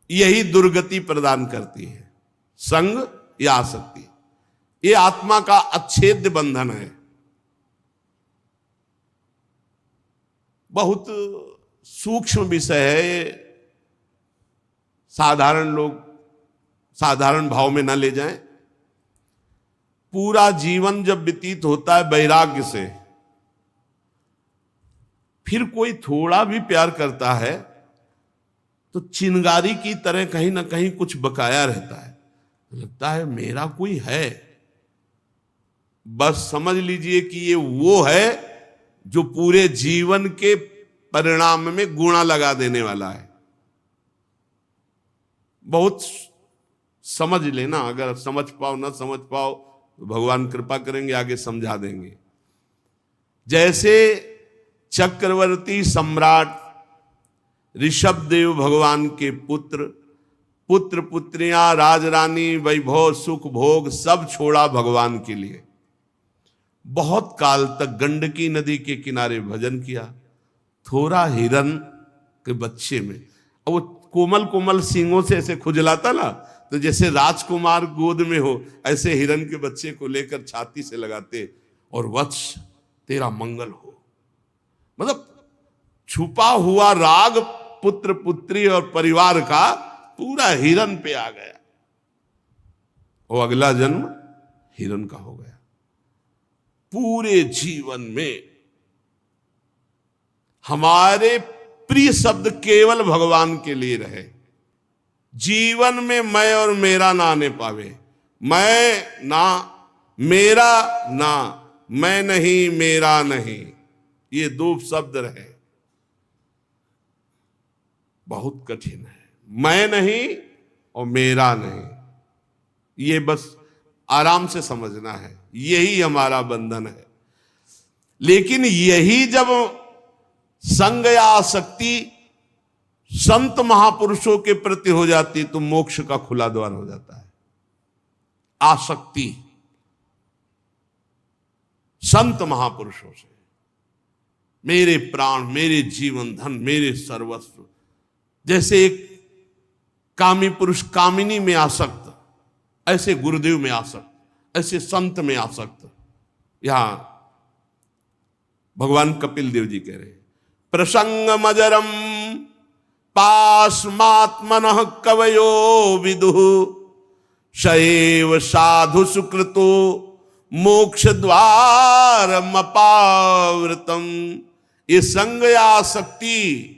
यही दुर्गति प्रदान करती है। संग या आसक्ति ये आत्मा का अच्छेद्य बंधन है। बहुत सूक्ष्म विषय है, साधारण लोग साधारण भाव में ना ले जाएं। पूरा जीवन जब व्यतीत होता है वैराग्य से, फिर कोई थोड़ा भी प्यार करता है तो चिंगारी की तरह कहीं ना कहीं कुछ बकाया रहता है। लगता है मेरा कोई है। बस समझ लीजिए कि ये वो है जो पूरे जीवन के परिणाम में गुणा लगा देने वाला है। बहुत समझ लेना, अगर समझ पाओ ना समझ पाओ तो भगवान कृपा करेंगे, आगे समझा देंगे। जैसे चक्रवर्ती सम्राट ऋषभदेव भगवान के पुत्र, पुत्र पुत्रियां, राजरानी, वैभव, सुख, भोग सब छोड़ा भगवान के लिए। बहुत काल तक गंडकी नदी के किनारे भजन किया। थोड़ा हिरन के बच्चे में, अब वो कोमल कोमल सींगों से ऐसे खुजलाता ना, तो जैसे राजकुमार गोद में हो ऐसे हिरण के बच्चे को लेकर छाती से लगाते और वत्स तेरा मंगल हो। मतलब छुपा हुआ राग पुत्र पुत्री और परिवार का पूरा हिरण पे आ गया। वो अगला जन्म हिरण का हो गया। पूरे जीवन में हमारे प्रिय शब्द केवल भगवान के लिए रहे। जीवन में मैं और मेरा ना आने पावे। मैं ना, मेरा ना, मैं नहीं मेरा नहीं, ये दो शब्द रहे। बहुत कठिन है। मैं नहीं और मेरा नहीं, ये बस आराम से समझना है, यही हमारा बंधन है। लेकिन यही जब संग या आसक्ति संत महापुरुषों के प्रति हो जाती तो मोक्ष का खुला द्वार हो जाता है। आसक्ति संत महापुरुषों से, मेरे प्राण, मेरे जीवन धन, मेरे सर्वस्व। जैसे एक कामी पुरुष कामिनी में आसक्त, ऐसे गुरुदेव में आसक्त, ऐसे संत में आसक्त। यहां भगवान कपिल देव जी कह रहे हैं, प्रसंग मजरम पास्मात्मनः कवयो विदुः शैव साधु सुकृतो मोक्ष द्वारम अपावृतम। ये संग या आसक्ति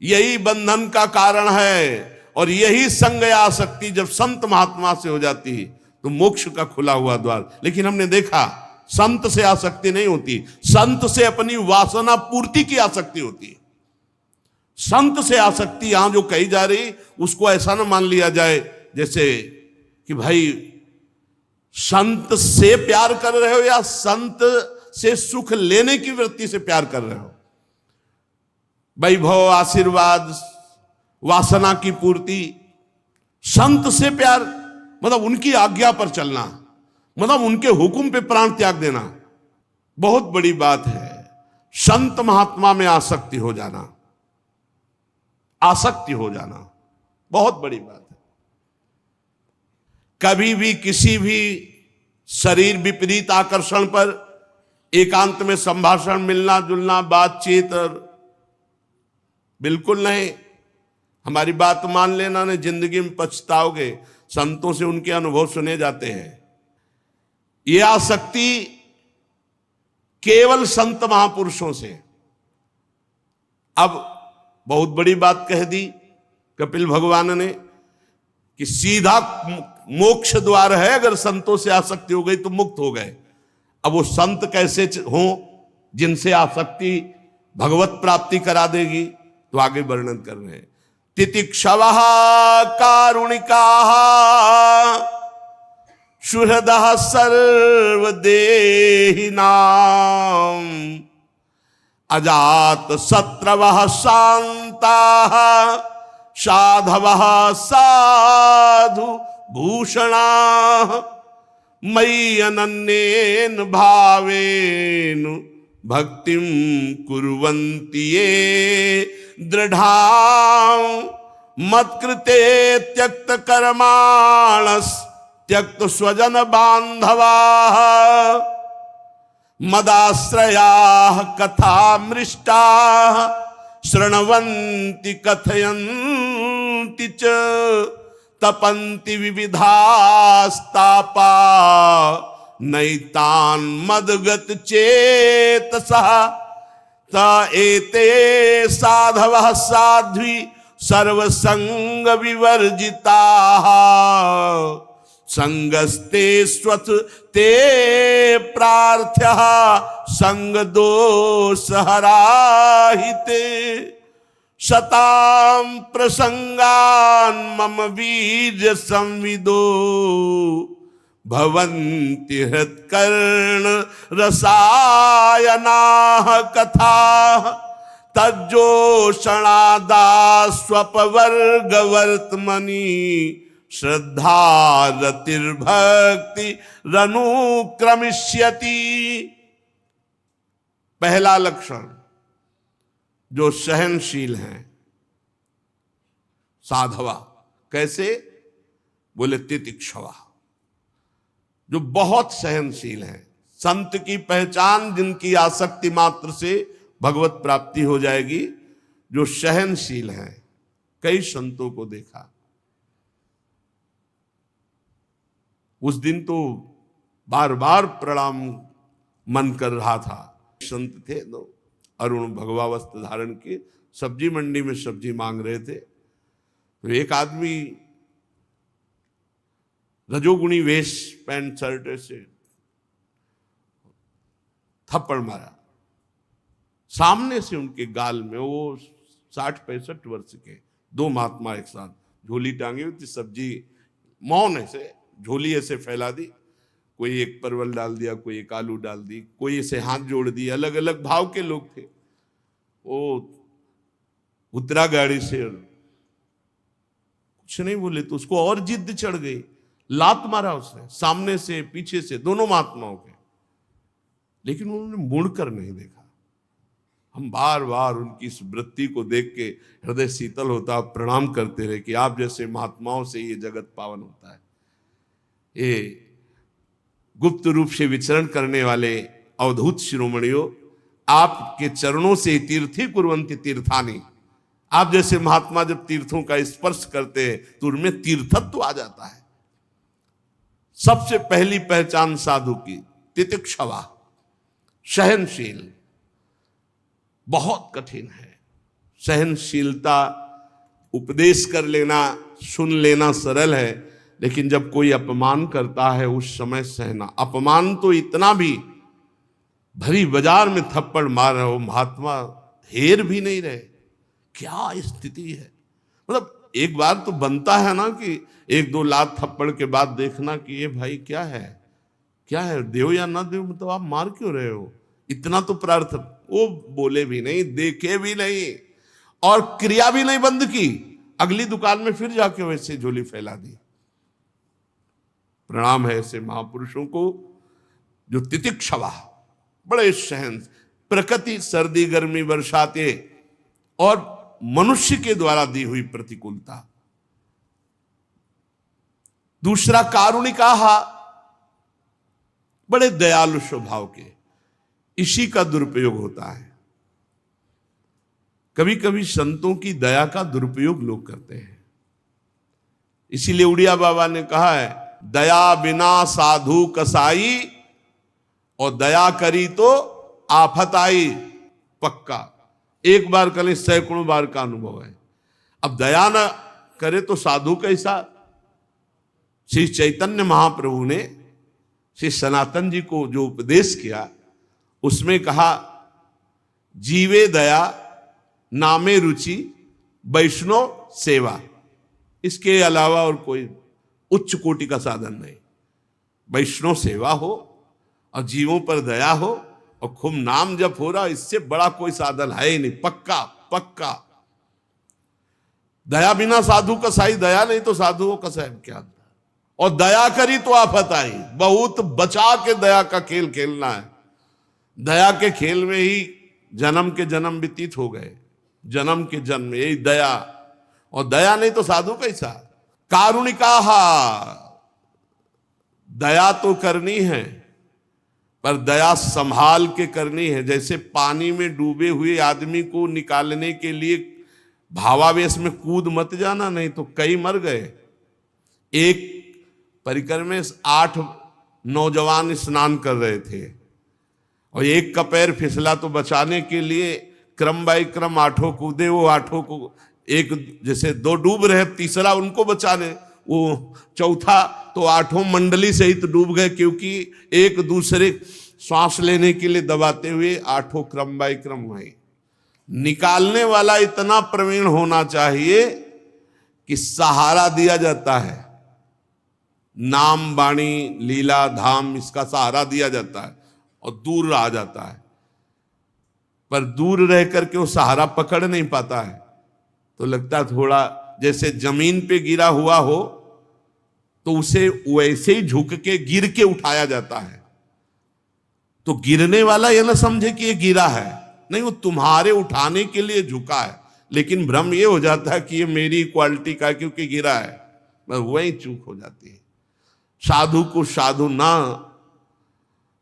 यही बंधन का कारण है। और यही संग या आसक्ति जब संत महात्मा से हो जाती है तो मोक्ष का खुला हुआ द्वार। लेकिन हमने देखा संत से आसक्ति नहीं होती, संत से अपनी वासना पूर्ति की आसक्ति होती है। संत से आसक्ति यहां जो कही जा रही उसको ऐसा ना मान लिया जाए जैसे कि भाई संत से प्यार कर रहे हो या संत से सुख लेने की वृत्ति से प्यार कर रहे हो। वैभव, आशीर्वाद, वासना की पूर्ति, संत से प्यार मतलब उनकी आज्ञा पर चलना, मतलब उनके हुक्म पे प्राण त्याग देना, बहुत बड़ी बात है। संत महात्मा में आसक्ति हो जाना, आसक्ति हो जाना बहुत बड़ी बात है। कभी भी किसी भी शरीर विपरीत आकर्षण पर एकांत में संभाषण, मिलना जुलना, बातचीत बिल्कुल नहीं। हमारी बात मान लेना, नहीं जिंदगी में पछताओगे। संतों से उनके अनुभव सुने जाते हैं। यह आसक्ति केवल संत महापुरुषों से। अब बहुत बड़ी बात कह दी कपिल भगवान ने कि सीधा मोक्ष द्वार है, अगर संतों से आसक्ति हो गई तो मुक्त हो गए। अब वो संत कैसे हो जिनसे आसक्ति भगवत प्राप्ति करा देगी, तो आगे वर्णन कर रहे हैं। तितिक्षवः कारुणिकाः सुहृदः सर्वदेहिनां अजात शत्रवः शान्ताः साधवः साधु भूषणाः मयि अनन्येन भावेन भक्तिं कुर्वन्ति ये दृढ़ां मत्कृते त्यक्त कर्माणस् त्यक्त स्वजन बांधवाः मदाश्रयाः कथामृष्टाः शृण्वन्ति कथयन्ति च तपन्ति विविधास्तापा नैतान् मदगत चेतसः त एते साधवः साध्वी सर्वसंग विवर्जिताः संगस्ते स्वथ ते प्रार्थ्यः संग दोष हराहिते शतां प्रसंगान् मम वीर्य संविदो भवन्ति हृत्कर्ण रसायनाः कथाः तज्जोषणादा स्वपवर्गवर्त्मनि श्रद्धा रतिर्भक्ति रनुक्रमिष्यति। पहला लक्षण जो सहनशील हैं साधवा, कैसे बोले तितिक्षवा, जो बहुत सहनशील हैं। संत की पहचान जिनकी आसक्ति मात्र से भगवत प्राप्ति हो जाएगी, जो सहनशील हैं। कई संतों को देखा, उस दिन तो बार बार प्रणाम मन कर रहा था। संत थे तो अरुण भगवा वस्त्र धारण के सब्जी मंडी में सब्जी मांग रहे थे, तो एक आदमी रजोगुणी वेश पैंट शर्ट से थप्पड़ मारा सामने से उनके गाल में। वो 60-65 वर्ष के दो महात्मा एक साथ, झोली टांगी हुई थी, सब्जी मौन ऐसे झोली ऐसे फैला दी, कोई एक परवल डाल दिया, कोई एक आलू डाल दी, कोई ऐसे हाथ जोड़ दिए। अलग अलग भाव के लोग थे। वो उतरा गाड़ी से, कुछ नहीं बोले तो उसको और जिद चढ़ गई, लात मारा उसने सामने से पीछे से दोनों महात्माओं के, लेकिन उन्होंने मुड़कर नहीं देखा। हम बार बार उनकी इस वृत्ति को देख के हृदय शीतल होता, प्रणाम करते रहे कि आप जैसे महात्माओं से ये जगत पावन होता है। ये गुप्त रूप से विचरण करने वाले अवधूत शिरोमणियों, आपके चरणों से तीर्थी कुर्वन्ति तीर्थानि। आप जैसे महात्मा जब तीर्थों का स्पर्श करते हैं तो उनमें तीर्थत्व आ जाता है। सबसे पहली पहचान साधु की तितिक्षवा, सहनशील। बहुत कठिन है सहनशीलता। उपदेश कर लेना, सुन लेना सरल है, लेकिन जब कोई अपमान करता है उस समय सहना। अपमान तो इतना भी, भरी बाजार में थप्पड़ मार रहे हो, महात्मा हेर भी नहीं रहे। क्या स्थिति है। मतलब एक बार तो बनता है ना कि एक दो लात थप्पड़ के बाद देखना कि ये भाई क्या है, क्या है, देव या ना देव, मतलब आप मार क्यों रहे हो। इतना तो प्रार्थना। वो बोले भी नहीं, देखे भी नहीं, और क्रिया भी नहीं बंद की। अगली दुकान में फिर जाके वैसे झोली फैला दी। प्रणाम है ऐसे महापुरुषों को जो तितिक्षवा, बड़े सहन। प्रकृति सर्दी गर्मी बरसाते और मनुष्य के द्वारा दी हुई प्रतिकूलता। दूसरा कारुणिका, बड़े दयालु स्वभाव के। इसी का दुरुपयोग होता है। कभी कभी संतों की दया का दुरुपयोग लोग करते हैं। इसीलिए उड़िया बाबा ने कहा है, दया बिना साधु कसाई, और दया करी तो आफत आई। पक्का एक बार करें, सैकड़ों बार का अनुभव है। अब दया न करे तो साधु कैसा। श्री चैतन्य महाप्रभु ने श्री सनातन जी को जो उपदेश किया, उसमें कहा, जीवे दया नामे रुचि वैष्णव सेवा। इसके अलावा और कोई उच्च कोटि का साधन नहीं। वैष्णव सेवा हो और जीवों पर दया हो और खूब नाम जप हो रहा, इससे बड़ा कोई साधन है ही नहीं। पक्का पक्का। दया बिना साधु कसाई, दया नहीं तो साधु को कसाई क्या। और दया करी तो आफत आई। बहुत बचा के दया का खेल खेलना है। दया के खेल में ही जन्म के जन्म व्यतीत हो गए। जन्म के जन्म यही दया, और दया नहीं तो साधु कैसा। कारुणिका, दया तो करनी है, पर दया संभाल के करनी है। जैसे पानी में डूबे हुए आदमी को निकालने के लिए भावावेश में कूद मत जाना, नहीं तो कई मर गए। एक परिकर में 8 नौजवान स्नान कर रहे थे और एक का पैर फिसला, तो बचाने के लिए क्रम बाई क्रम 8 कूदे। वो 8 को एक जैसे 2 डूब रहे, तीसरा उनको बचाने, वो चौथा तो 8 मंडली सहित डूब गए, क्योंकि एक दूसरे श्वास लेने के लिए दबाते हुए 8 क्रम बाई क्रम हुए। निकालने वाला इतना प्रवीण होना चाहिए कि सहारा दिया जाता है। नाम वाणी लीला धाम, इसका सहारा दिया जाता है और दूर रहा जाता है। पर दूर रह करके वो सहारा पकड़ नहीं पाता है, तो लगता थोड़ा जैसे जमीन पे गिरा हुआ हो तो उसे वैसे ही झुक के गिर के उठाया जाता है। तो गिरने वाला ये ना समझे कि ये गिरा है, नहीं, वो तुम्हारे उठाने के लिए झुका है। लेकिन भ्रम ये हो जाता है कि ये मेरी क्वालिटी का है क्योंकि गिरा है। बस वही चूक हो जाती है। साधु को साधु ना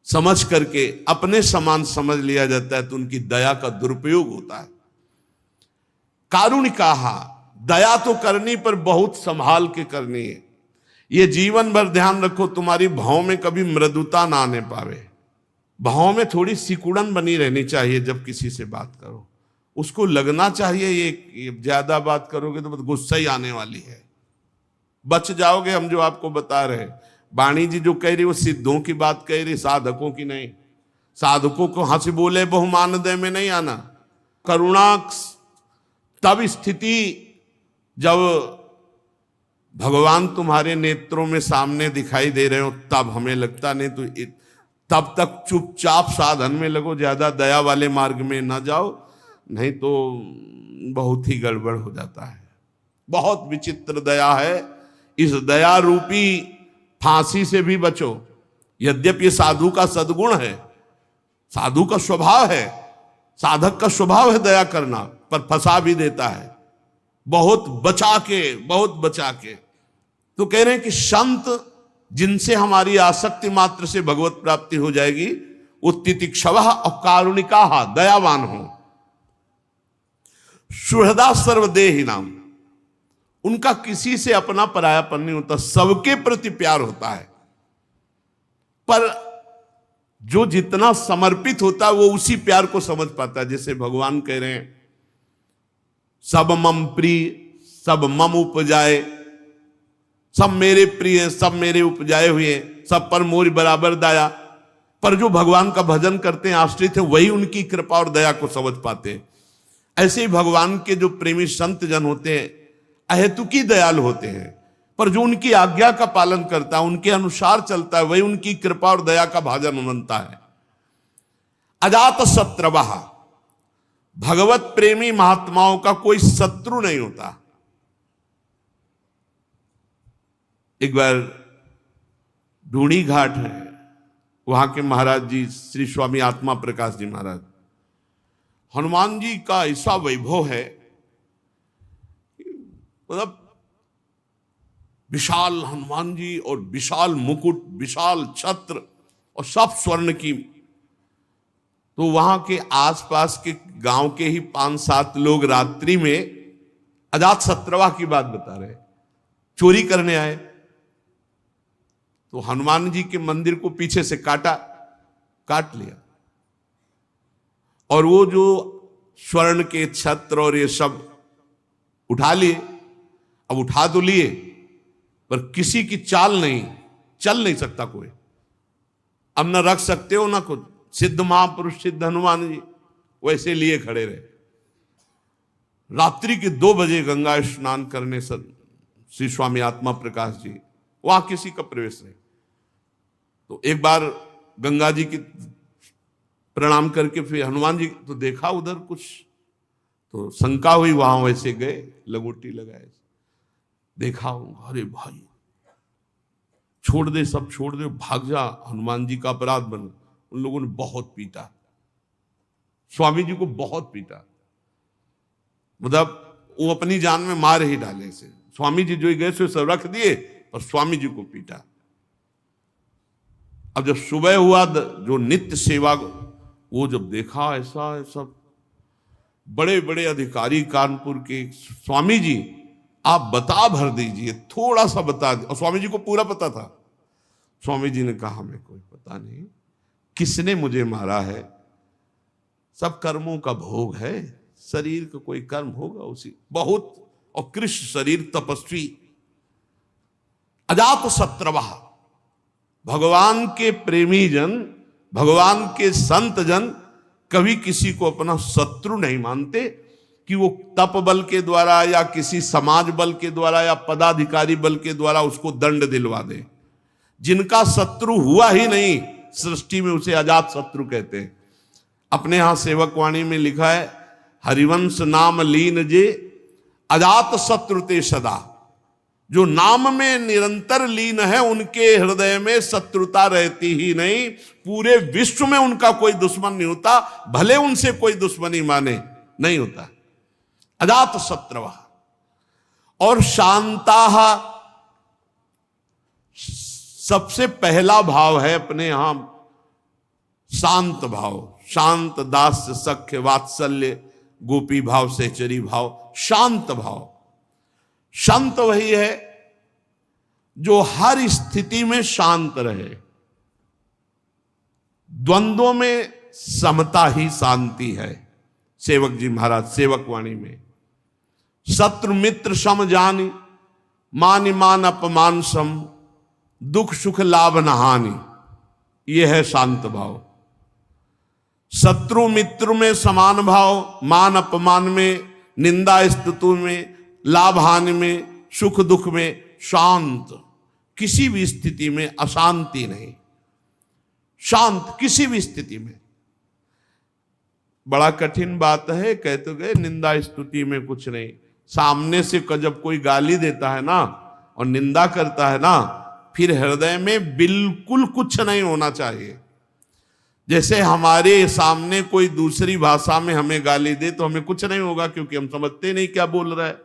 समझ करके अपने समान समझ लिया जाता है तो उनकी दया का दुरुपयोग होता है। कारुणिकाहा, दया तो करनी पर बहुत संभाल के करनी है। ये जीवन भर ध्यान रखो, तुम्हारी भाव में कभी मृदुता ना आने पावे। भाव में थोड़ी सिकुड़न बनी रहनी चाहिए। जब किसी से बात करो उसको लगना चाहिए ये ज्यादा बात करोगे तो गुस्सा ही आने वाली है, बच जाओगे। हम जो आपको बता रहे, वाणी जी जो कह रही वो सिद्धों की बात कह रही, साधकों की नहीं। साधकों को हंस बोले बहुमान दे में नहीं आना। करुणा तब स्थिति जब भगवान तुम्हारे नेत्रों में सामने दिखाई दे रहे हो तब हमें लगता, नहीं तो तब तक चुपचाप साधन में लगो, ज्यादा दया वाले मार्ग में ना जाओ, नहीं तो बहुत ही गड़बड़ हो जाता है। बहुत विचित्र दया है। इस दया रूपी फांसी से भी बचो। यद्यपि ये साधु का सद्गुण है, साधु का स्वभाव है, साधक का स्वभाव है दया करना, पर फंसा भी देता है बहुत बचा के, बहुत बचा के। तो कह रहे हैं कि संत जिनसे हमारी आसक्ति मात्र से भगवत प्राप्ति हो जाएगी वो तितिक्षवः और कारुणिकाः, दयावान हो। सुहृदा सर्वदेहि नाम, उनका किसी से अपना परायापन नहीं होता, सबके प्रति प्यार होता है। पर जो जितना समर्पित होता है वो उसी प्यार को समझ पाता है। जैसे भगवान कह रहे हैं सब मम प्रिय सब मम उपजाए, सब मेरे प्रिय सब मेरे उपजाए हुए, सब पर मोर बराबर दया। पर जो भगवान का भजन करते हैं, आश्रित है, वही उनकी कृपा और दया को समझ पाते हैं। ऐसे ही भगवान के जो प्रेमी संत जन होते हैं अहेतुकी दयालु होते हैं, पर जो उनकी आज्ञा का पालन करता है, उनके अनुसार चलता है, वही उनकी कृपा और दया का भाजन बनता है। अजात शत्रवः, भगवत प्रेमी महात्माओं का कोई शत्रु नहीं होता। एक बार ढूंढी घाट है, वहां के महाराज जी श्री स्वामी आत्मा प्रकाश जी महाराज, हनुमान जी का ऐसा वैभव है, मतलब विशाल हनुमान जी और विशाल मुकुट, विशाल छत्र और सब स्वर्ण की। तो वहां के आसपास के गांव के ही 5-7 लोग रात्रि में अजात शत्रवा की बात बता रहे, चोरी करने आए। तो हनुमान जी के मंदिर को पीछे से काट लिया, और वो जो स्वर्ण के छत्र और ये सब उठा लिए। अब उठा तो लिए, पर किसी की चाल नहीं, चल नहीं सकता कोई। अब ना रख सकते हो ना कुछ। सिद्ध महापुरुष सिद्ध हनुमान जी वैसे लिए खड़े रहे। रात्रि के 2 बजे गंगा स्नान करने श्री स्वामी आत्मा प्रकाश जी, वहां किसी का प्रवेश नहीं। तो एक बार गंगा जी की प्रणाम करके फिर हनुमान जी तो देखा उधर कुछ, तो शंका हुई, वहां वैसे गए, लगोटी लगाए, देखा, अरे भाई छोड़ दे, सब छोड़ दे, भाग जा, हनुमान जी का अपराध बन। उन लोगों ने बहुत पीटा, स्वामी जी को बहुत पीटा, मतलब वो अपनी जान में मार ही डाले से। स्वामी जी जो गए सो सब रख दिए और स्वामी जी को पीटा। अब जब सुबह हुआ, जो नित्य सेवा, वो जब देखा ऐसा सब बड़े बड़े अधिकारी कानपुर के, स्वामी जी आप बता भर दीजिए, थोड़ा सा बता दीजिए। और स्वामी जी को पूरा पता था। स्वामी जी ने कहा हमें कोई पता नहीं, किसने मुझे मारा है, सब कर्मों का भोग है, शरीर का कोई कर्म होगा उसी, बहुत और कृष्ण शरीर तपस्वी। अजात शत्रवः, भगवान के प्रेमी जन, भगवान के संत जन कभी किसी को अपना शत्रु नहीं मानते कि वो तप बल के द्वारा या किसी समाज बल के द्वारा या पदाधिकारी बल के द्वारा उसको दंड दिलवा दे। जिनका शत्रु हुआ ही नहीं सृष्टि में, उसे अजात शत्रु कहते हैं। अपने यहां सेवक वाणी में लिखा है, हरिवंश नाम लीन जे अजात शत्रु ते सदा। जो नाम में निरंतर लीन है उनके हृदय में शत्रुता रहती ही नहीं। पूरे विश्व में उनका कोई दुश्मन नहीं होता, भले उनसे कोई दुश्मनी माने, नहीं होता। अजात शत्रवः। और शांताः, सबसे पहला भाव है अपने यहां शांत भाव, शांत दास्य सख्य वात्सल्य गोपी भाव सहचरी भाव, शांत भाव। शांत वही है जो हर स्थिति में शांत रहे। द्वंद्वों में समता ही शांति है। सेवक जी महाराज सेवक वाणी में, शत्रु मित्र सम जानी, मान मान अपमान सम, दुख सुख लाभ न हानि, यह है शांत भाव। शत्रु मित्र में समान भाव, मान अपमान में, निंदा स्तुति में, लाभ हानि में, सुख दुख में शांत। किसी भी स्थिति में अशांति नहीं, शांत किसी भी स्थिति में। बड़ा कठिन बात है, कह तो गए निंदा स्तुति में कुछ नहीं। सामने से जब कोई गाली देता है ना और निंदा करता है ना, फिर हृदय में बिल्कुल कुछ नहीं होना चाहिए। जैसे हमारे सामने कोई दूसरी भाषा में हमें गाली दे तो हमें कुछ नहीं होगा, क्योंकि हम समझते नहीं क्या बोल रहा है।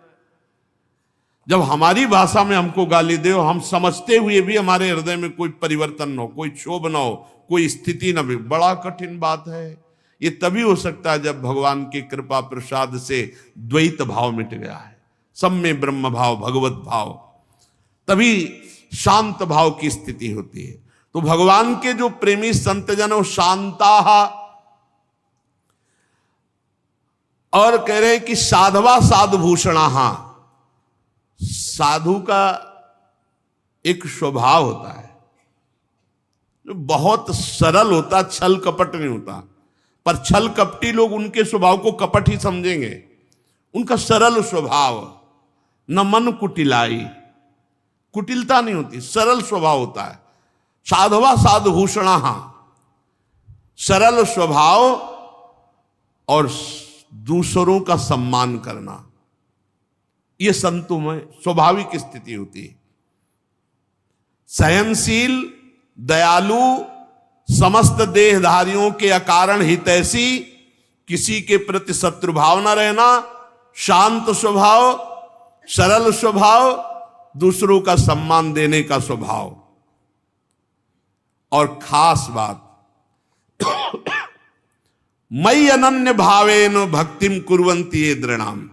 जब हमारी भाषा में हमको गाली दे और हम समझते हुए भी हमारे हृदय में कोई परिवर्तन न हो, कोई क्षोभ न हो, कोई स्थिति न भी, बड़ा कठिन बात है। ये तभी हो सकता है जब भगवान की कृपा प्रसाद से द्वैत भाव मिट गया है, सब में ब्रह्म भाव भगवत भाव, तभी शांत भाव की स्थिति होती है। तो भगवान के जो प्रेमी संत जन वो शांता, और कह रहे हैं कि साधवा साधु भूषणा। साधु का एक स्वभाव होता है जो बहुत सरल होता, छल कपट नहीं होता। पर छल कपटी लोग उनके स्वभाव को कपट ही समझेंगे। उनका सरल स्वभाव, न मन कुटिलाई, कुटिलता नहीं होती, सरल स्वभाव होता है। साधवा साधु भूषणा, सरल स्वभाव और दूसरों का सम्मान करना, यह संतों में स्वाभाविक स्थिति होती है। सहनशील, दयालु, समस्त देहधारियों के अकारण हितैषी, किसी के प्रति शत्रु भाव न रहना, शांत स्वभाव, सरल स्वभाव, दूसरों का सम्मान देने का स्वभाव। और खास बात, मई अनन्य भावेन भक्तिम कुर्वन्ति ये दृणाम,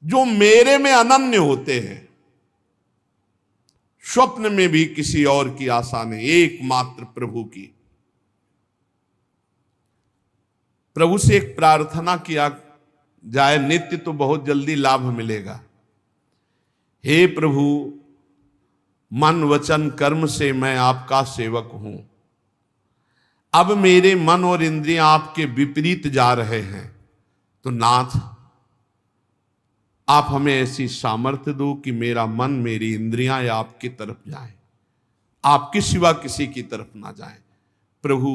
जो मेरे में अनन्य होते हैं, स्वप्न में भी किसी और की आशा नहीं, एकमात्र प्रभु की। प्रभु से एक प्रार्थना किया जाए नित्य तो बहुत जल्दी लाभ मिलेगा। हे प्रभु, मन वचन कर्म से मैं आपका सेवक हूं, अब मेरे मन और इंद्रियां आपके विपरीत जा रहे हैं, तो नाथ आप हमें ऐसी सामर्थ्य दो कि मेरा मन मेरी इंद्रियां आपकी तरफ जाएं, आपके सिवा किसी की तरफ ना जाएं। प्रभु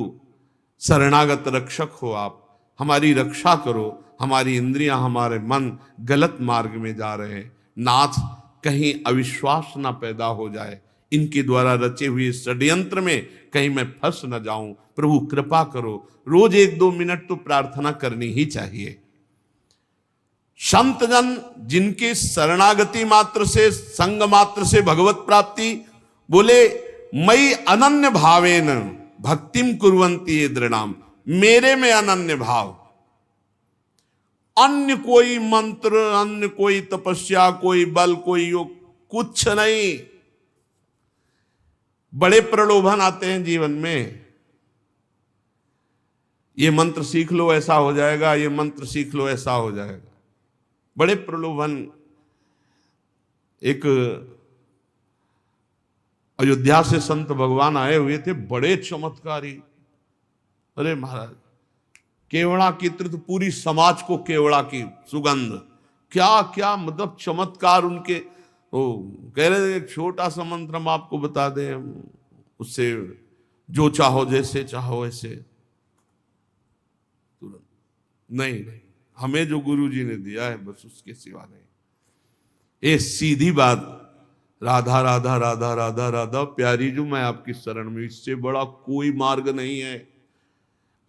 शरणागत रक्षक हो, आप हमारी रक्षा करो। हमारी इंद्रियां, हमारे मन गलत मार्ग में जा रहे हैं। नाथ कहीं अविश्वास ना पैदा हो जाए, इनके द्वारा रचे हुए षड्यंत्र में कहीं मैं फंस न जाऊं। प्रभु कृपा करो। रोज 1-2 मिनट तो प्रार्थना करनी ही चाहिए। संत जन जिनके शरणागति मात्र से, संग मात्र से भगवत प्राप्ति, बोले मई अनन्य भावेन भक्तिम कुर्वन्ति ये दृणाम, मेरे में अनन्य भाव। अन्य कोई मंत्र, अन्य कोई तपस्या, कोई बल, कोई योग, कुछ नहीं। बड़े प्रलोभन आते हैं जीवन में, ये मंत्र सीख लो ऐसा हो जाएगा, ये मंत्र सीख लो ऐसा हो जाएगा, बड़े प्रलोभन। एक अयोध्या से संत भगवान आए हुए थे, बड़े चमत्कारी। अरे महाराज, केवड़ा की तीर्थ, पूरी समाज को केवड़ा की सुगंध, क्या क्या मतलब चमत्कार उनके। वो कह रहे थे एक छोटा सा मंत्र हम आपको बता दें, उससे जो चाहो जैसे चाहो ऐसे। तुरंत नहीं, हमें जो गुरु जी ने दिया है बस उसके सिवा नहीं। ये सीधी बात, राधा राधा राधा राधा राधा प्यारी जो मैं आपकी शरण में, इससे बड़ा कोई मार्ग नहीं है।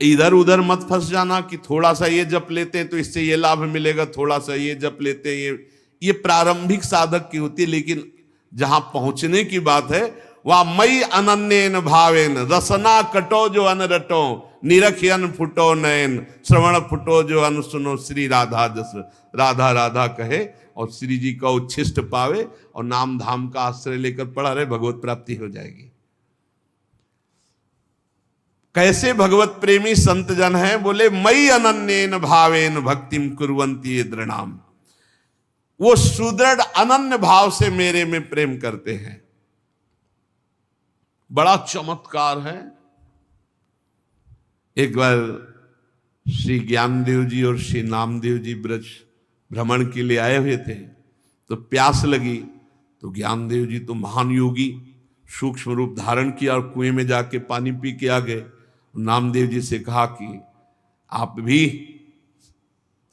इधर उधर मत फंस जाना कि थोड़ा सा ये जप लेते हैं तो इससे ये लाभ मिलेगा, थोड़ा सा ये जप लेते हैं, ये प्रारंभिक साधक की होती है। लेकिन जहां पहुंचने की बात है वा मई अनन्येन भावेन रसना कटो जो अन रटो निरखियन फुटो नयन श्रवण फुटो जो अन सुनो श्री राधा जस राधा राधा कहे और श्री जी का उच्छिष्ट पावे और नाम धाम का आश्रय लेकर पड़ा रहे, भगवत प्राप्ति हो जाएगी। कैसे भगवत प्रेमी संत जन हैं? बोले मई अनन्येन भावेन भक्तिम कुर्वन्ति ये दृढ़ाम, वो सुदृढ़ अनन्य भाव से मेरे में प्रेम करते हैं। बड़ा चमत्कार है। एक बार श्री ज्ञानदेव जी और श्री नामदेव जी ब्रज भ्रमण के लिए आए हुए थे, तो प्यास लगी, तो ज्ञानदेव जी तो महान योगी सूक्ष्म रूप धारण किया और कुएं में जाके पानी पी के आ गए। नामदेव जी से कहा कि आप भी,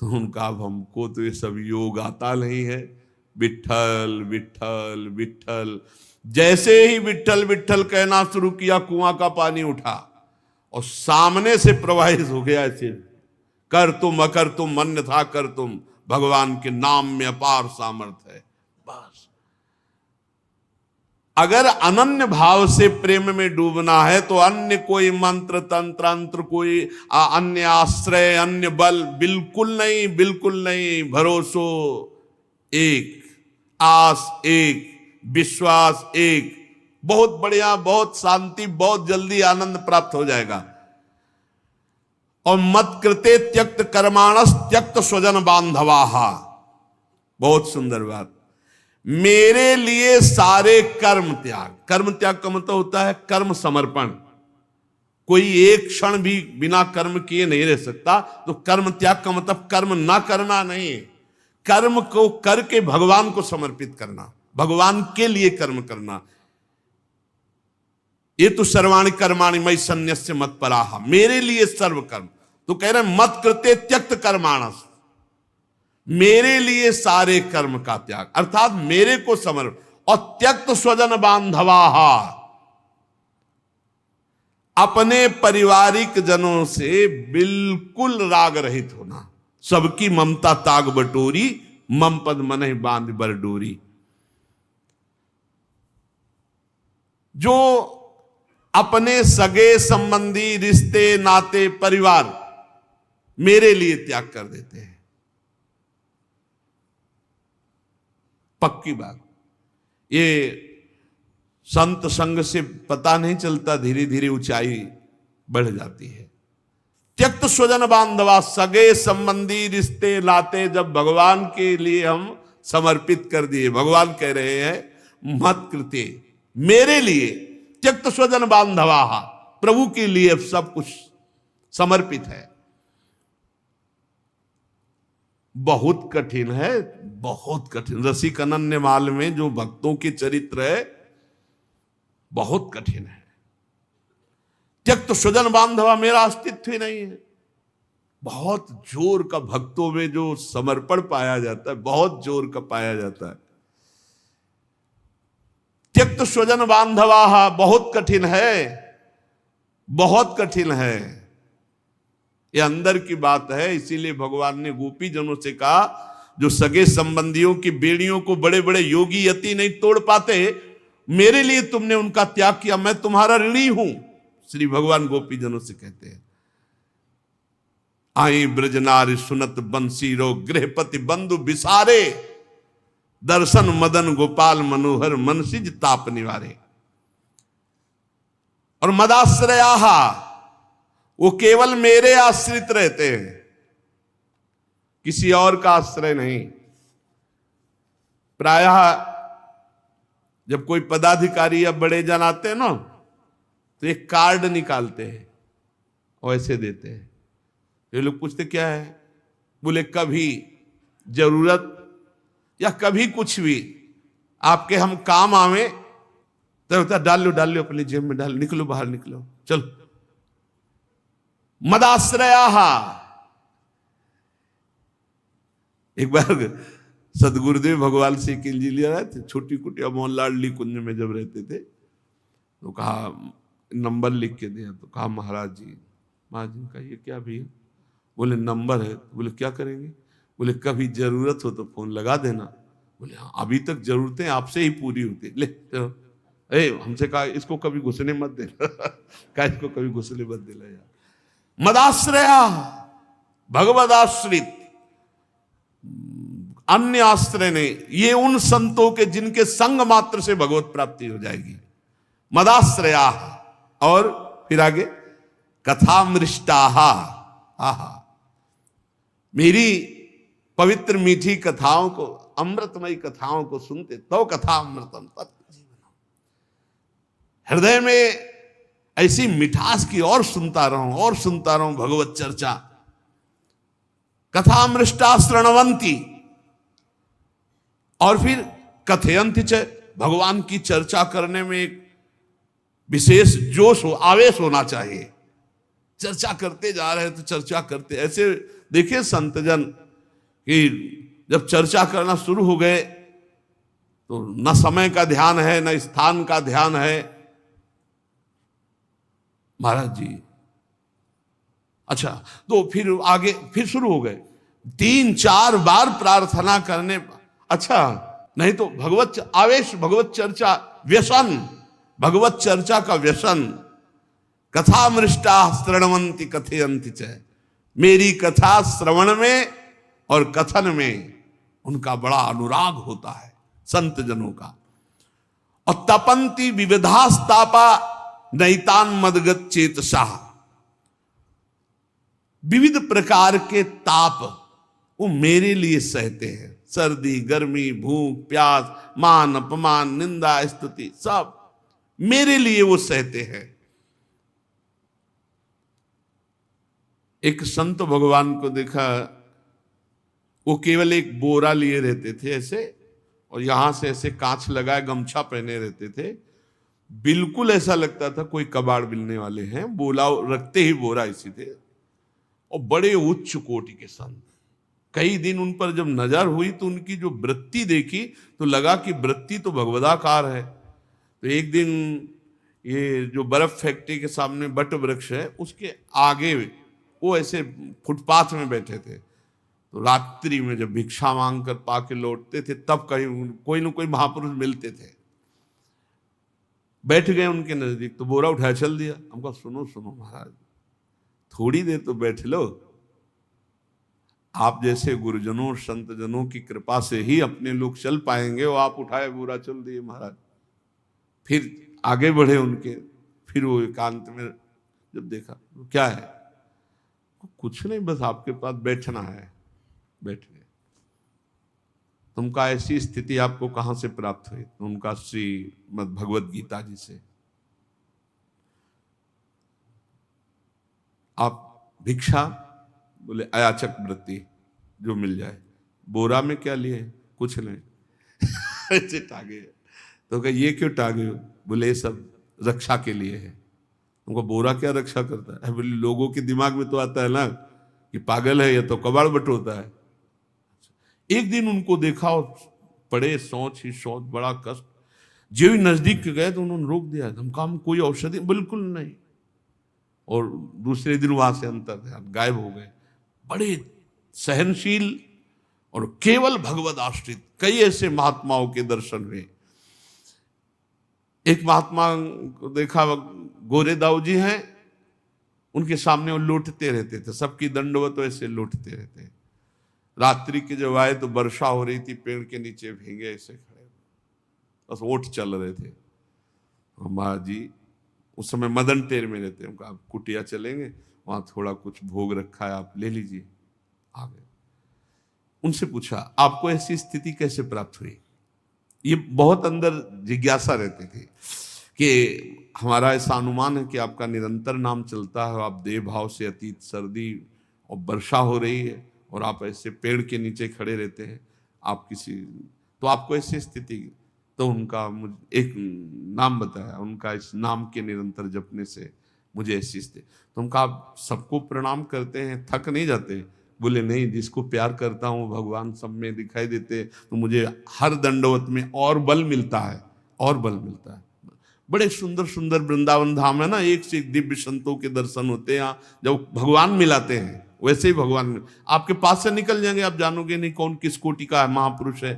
तो उनका अब हमको तो ये सब योग आता नहीं है। विठ्ठल विठ्ठल विठ्ठल, जैसे ही विठ्ठल विठ्ठल कहना शुरू किया कुआं का पानी उठा और सामने से प्रवाहित हो गया। ऐसे कर तुम अकर तुम मन था कर तुम, भगवान के नाम में अपार सामर्थ्य है। बस अगर अनन्य भाव से प्रेम में डूबना है तो अन्य कोई मंत्र तंत्र कोई अन्य आश्रय अन्य बल बिल्कुल नहीं, बिल्कुल नहीं। भरोसो एक, आस एक, विश्वास एक, बहुत बढ़िया, बहुत शांति, बहुत जल्दी आनंद प्राप्त हो जाएगा। और मत कृते त्यक्त कर्माणस त्यक्त स्वजन बांधवाहा, बहुत सुंदर बात। मेरे लिए सारे कर्म त्याग, कर्म त्याग का मतलब होता है कर्म समर्पण। कोई एक क्षण भी बिना कर्म किए नहीं रह सकता, तो कर्म त्याग का मतलब कर्म ना करना नहीं, कर्म को करके भगवान को समर्पित करना, भगवान के लिए कर्म करना। ये तो सर्वाणि कर्माणि मयि सन्न्यस्य मत्पराः, मेरे लिए सर्व कर्म। तो कह रहे मत कृते त्यक्त कर्माणस, मेरे लिए सारे कर्म का त्याग, अर्थात मेरे को समर्पण। और त्यक्त स्वजन बांधवाहा, अपने पारिवारिक जनों से बिल्कुल राग रहित होना। सबकी ममता ताग बटोरी, मम पद मनहि बांध बर डोरी। जो अपने सगे संबंधी रिश्ते नाते परिवार मेरे लिए त्याग कर देते हैं, पक्की बात। ये संत संग से पता नहीं चलता, धीरे धीरे ऊंचाई बढ़ जाती है। त्यक्त स्वजन बांधवा, सगे संबंधी रिश्ते नाते जब भगवान के लिए हम समर्पित कर दिए, भगवान कह रहे हैं मत कृते, मेरे लिए त्यक्त स्वजन बांधवा, प्रभु के लिए सब कुछ समर्पित है। बहुत कठिन है, बहुत कठिन। रसिक अनन्य माल में जो भक्तों के चरित्र है बहुत कठिन है। त्यक्त स्वजन बांधवा, मेरा अस्तित्व ही नहीं है। बहुत जोर का भक्तों में जो समर्पण पाया जाता है, बहुत जोर का पाया जाता है। त्यक्त स्वजन बांधवा बहुत कठिन है, बहुत कठिन है। ये अंदर की बात है। इसीलिए भगवान ने गोपी जनों से कहा, जो सगे संबंधियों की बेड़ियों को बड़े बड़े योगी यति नहीं तोड़ पाते, मेरे लिए तुमने उनका त्याग किया, मैं तुम्हारा ऋणी हूं। श्री भगवान गोपी जनों से कहते हैं, आई ब्रजनारी सुनत बंसी रो गृहपति बंधु बिसारे, दर्शन मदन गोपाल मनोहर मनसिज ताप निवारे। और मदाश्रयाहा, वो केवल मेरे आश्रित रहते हैं, किसी और का आश्रय नहीं। प्रायः जब कोई पदाधिकारी या बड़े जन आते हैं ना, तो एक कार्ड निकालते हैं और ऐसे देते हैं। ये लोग पूछते क्या है? बोले कभी जरूरत या कभी कुछ भी आपके हम काम आवे तो होता डाल लो अपनी जेब में, डाल, निकलो बाहर निकलो, चलो। मदाश्रया। एक बार सदगुरुदेव भगवान से किलजी लिया रहे थे, छोटी कुटिया मोहन लाडली कुंज में जब रहते थे, तो कहा नंबर लिख के दिया। तो कहा महाराज जी, महाराज जी का ये क्या भैया? बोले नंबर है। बोले क्या करेंगे? बोले कभी जरूरत हो तो फोन लगा देना। बोले हाँ, अभी तक जरूरतें आपसे ही पूरी होती, ले चलो। हमसे कहा इसको कभी घुसने मत देना कहा इसको कभी घुसने मत देना यार। मदाश्रया, भगवदाश्रित, अन्य आश्रय नहीं, ये उन संतों के जिनके संग मात्र से भगवत प्राप्ति हो जाएगी। मदाश्रया, और फिर आगे कथामृष्टाहा, आहा, मेरी पवित्र मीठी कथाओं को, अमृतमयी कथाओं को सुनते तो कथा अमृतम तत् हृदय में ऐसी मिठास की और सुनता रहूं भगवत चर्चा। कथामृष्टा श्रणवंती, और फिर कथयंती च, भगवान की चर्चा करने में एक विशेष जोश आवेश होना चाहिए। चर्चा करते जा रहे तो चर्चा करते, ऐसे देखिए संतजन कि जब चर्चा करना शुरू हो गए तो न समय का ध्यान है न स्थान का ध्यान है। महाराज जी, अच्छा, तो फिर आगे फिर शुरू हो गए, 3-4 बार प्रार्थना करने, अच्छा नहीं तो भगवत आवेश, भगवत चर्चा व्यसन, भगवत चर्चा का व्यसन। कथामृष्टा श्रणवंती कथयंती च, मेरी कथा श्रवण में और कथन में उनका बड़ा अनुराग होता है संत जनों का। और तपंती विविधास्तापा नैतान मदगत चेतसा, विविध प्रकार के ताप वो मेरे लिए सहते हैं। सर्दी, गर्मी, भूख, प्यास, मान अपमान, निंदा, स्तुति, सब मेरे लिए वो सहते हैं। एक संत भगवान को देखा, वो केवल एक बोरा लिए रहते थे ऐसे, और यहां से ऐसे कांच लगाए गमछा पहने रहते थे। बिल्कुल ऐसा लगता था कोई कबाड़ मिलने वाले हैं, बोला रखते ही बोरा इसी थे। और बड़े उच्च कोटि के संत, कई दिन उन पर जब नजर हुई तो उनकी जो वृत्ति देखी तो लगा कि वृत्ति तो भगवदाकार है। तो एक दिन ये जो बर्फ फैक्ट्री के सामने बट वृक्ष है उसके आगे वो ऐसे फुटपाथ में बैठे थे। तो रात्रि में जब भिक्षा मांग कर पाके लौटते थे तब कहीं कोई न कोई महापुरुष मिलते थे। बैठ गए उनके नजदीक तो बोरा उठाया चल दिया। हमको सुनो सुनो महाराज, थोड़ी देर तो बैठ लो, आप जैसे गुरुजनों संतजनों की कृपा से ही अपने लोग चल पाएंगे। वो आप उठाए बोरा चल दिए महाराज। फिर आगे बढ़े उनके, फिर वो एकांत में जब देखा तो क्या है, कुछ नहीं, बस आपके पास बैठना है। बैठ गए। तुमका ऐसी स्थिति आपको कहां से प्राप्त हुई? तो उनका श्रीमद् भगवद गीता जी से। आप भिक्षा, बोले अयाचक वृत्ति जो मिल जाए। बोरा में क्या लिए? कुछ नहीं ऐसे टांगे। तो कहा ये क्यों टांगे हो? बोले ये सब रक्षा के लिए है। उनको बोरा क्या रक्षा करता है? बोले लोगों के दिमाग में तो आता है ना कि पागल है, या तो कबाड़ बटोरता है। एक दिन उनको देखा और पड़े सोच ही सोच, बड़ा कष्ट। जो ही नजदीक गए तो उन्होंने रोक दिया। हम काम कोई औषधि? बिल्कुल नहीं। और दूसरे दिन वहां से अंतर ध्यान गायब हो गए। बड़े सहनशील और केवल भगवद आश्रित कई ऐसे महात्माओं के दर्शन हुए। एक महात्मा को देखा, गोरे दाऊ जी हैं, उनके सामने वो लौटते रहते थे, सबकी दंडवत ऐसे लौटते रहते। रात्रि के जब आए तो वर्षा हो रही थी, पेड़ के नीचे भीगे ऐसे खड़े, बस ओठ चल रहे थे। महाराज जी उस समय मदन टेर में रहते हैं। आप कुटिया चलेंगे, वहां थोड़ा कुछ भोग रखा है, आप ले लीजिए। आ गए। उनसे पूछा आपको ऐसी स्थिति कैसे प्राप्त हुई? ये बहुत अंदर जिज्ञासा रहती थी कि हमारा ऐसा अनुमान है कि आपका निरंतर नाम चलता है, आप देह भाव से अतीत, सर्दी और वर्षा हो रही है और आप ऐसे पेड़ के नीचे खड़े रहते हैं, आप किसी, तो आपको ऐसी स्थिति? तो उनका एक नाम बताया, उनका इस नाम के निरंतर जपने से मुझे ऐसी स्थिति। तो उनका आप सबको प्रणाम करते हैं, थक नहीं जाते? बोले नहीं, जिसको प्यार करता हूँ भगवान सब में दिखाई देते, तो मुझे हर दंडवत में और बल मिलता है, और बल मिलता है। बड़े सुंदर सुंदर वृंदावन धाम है ना, एक से एक दिव्य संतों के दर्शन होते हैं। जब भगवान मिलाते हैं वैसे ही भगवान आपके पास से निकल जाएंगे, आप जानोगे नहीं कौन किस कोटि का है, महापुरुष है।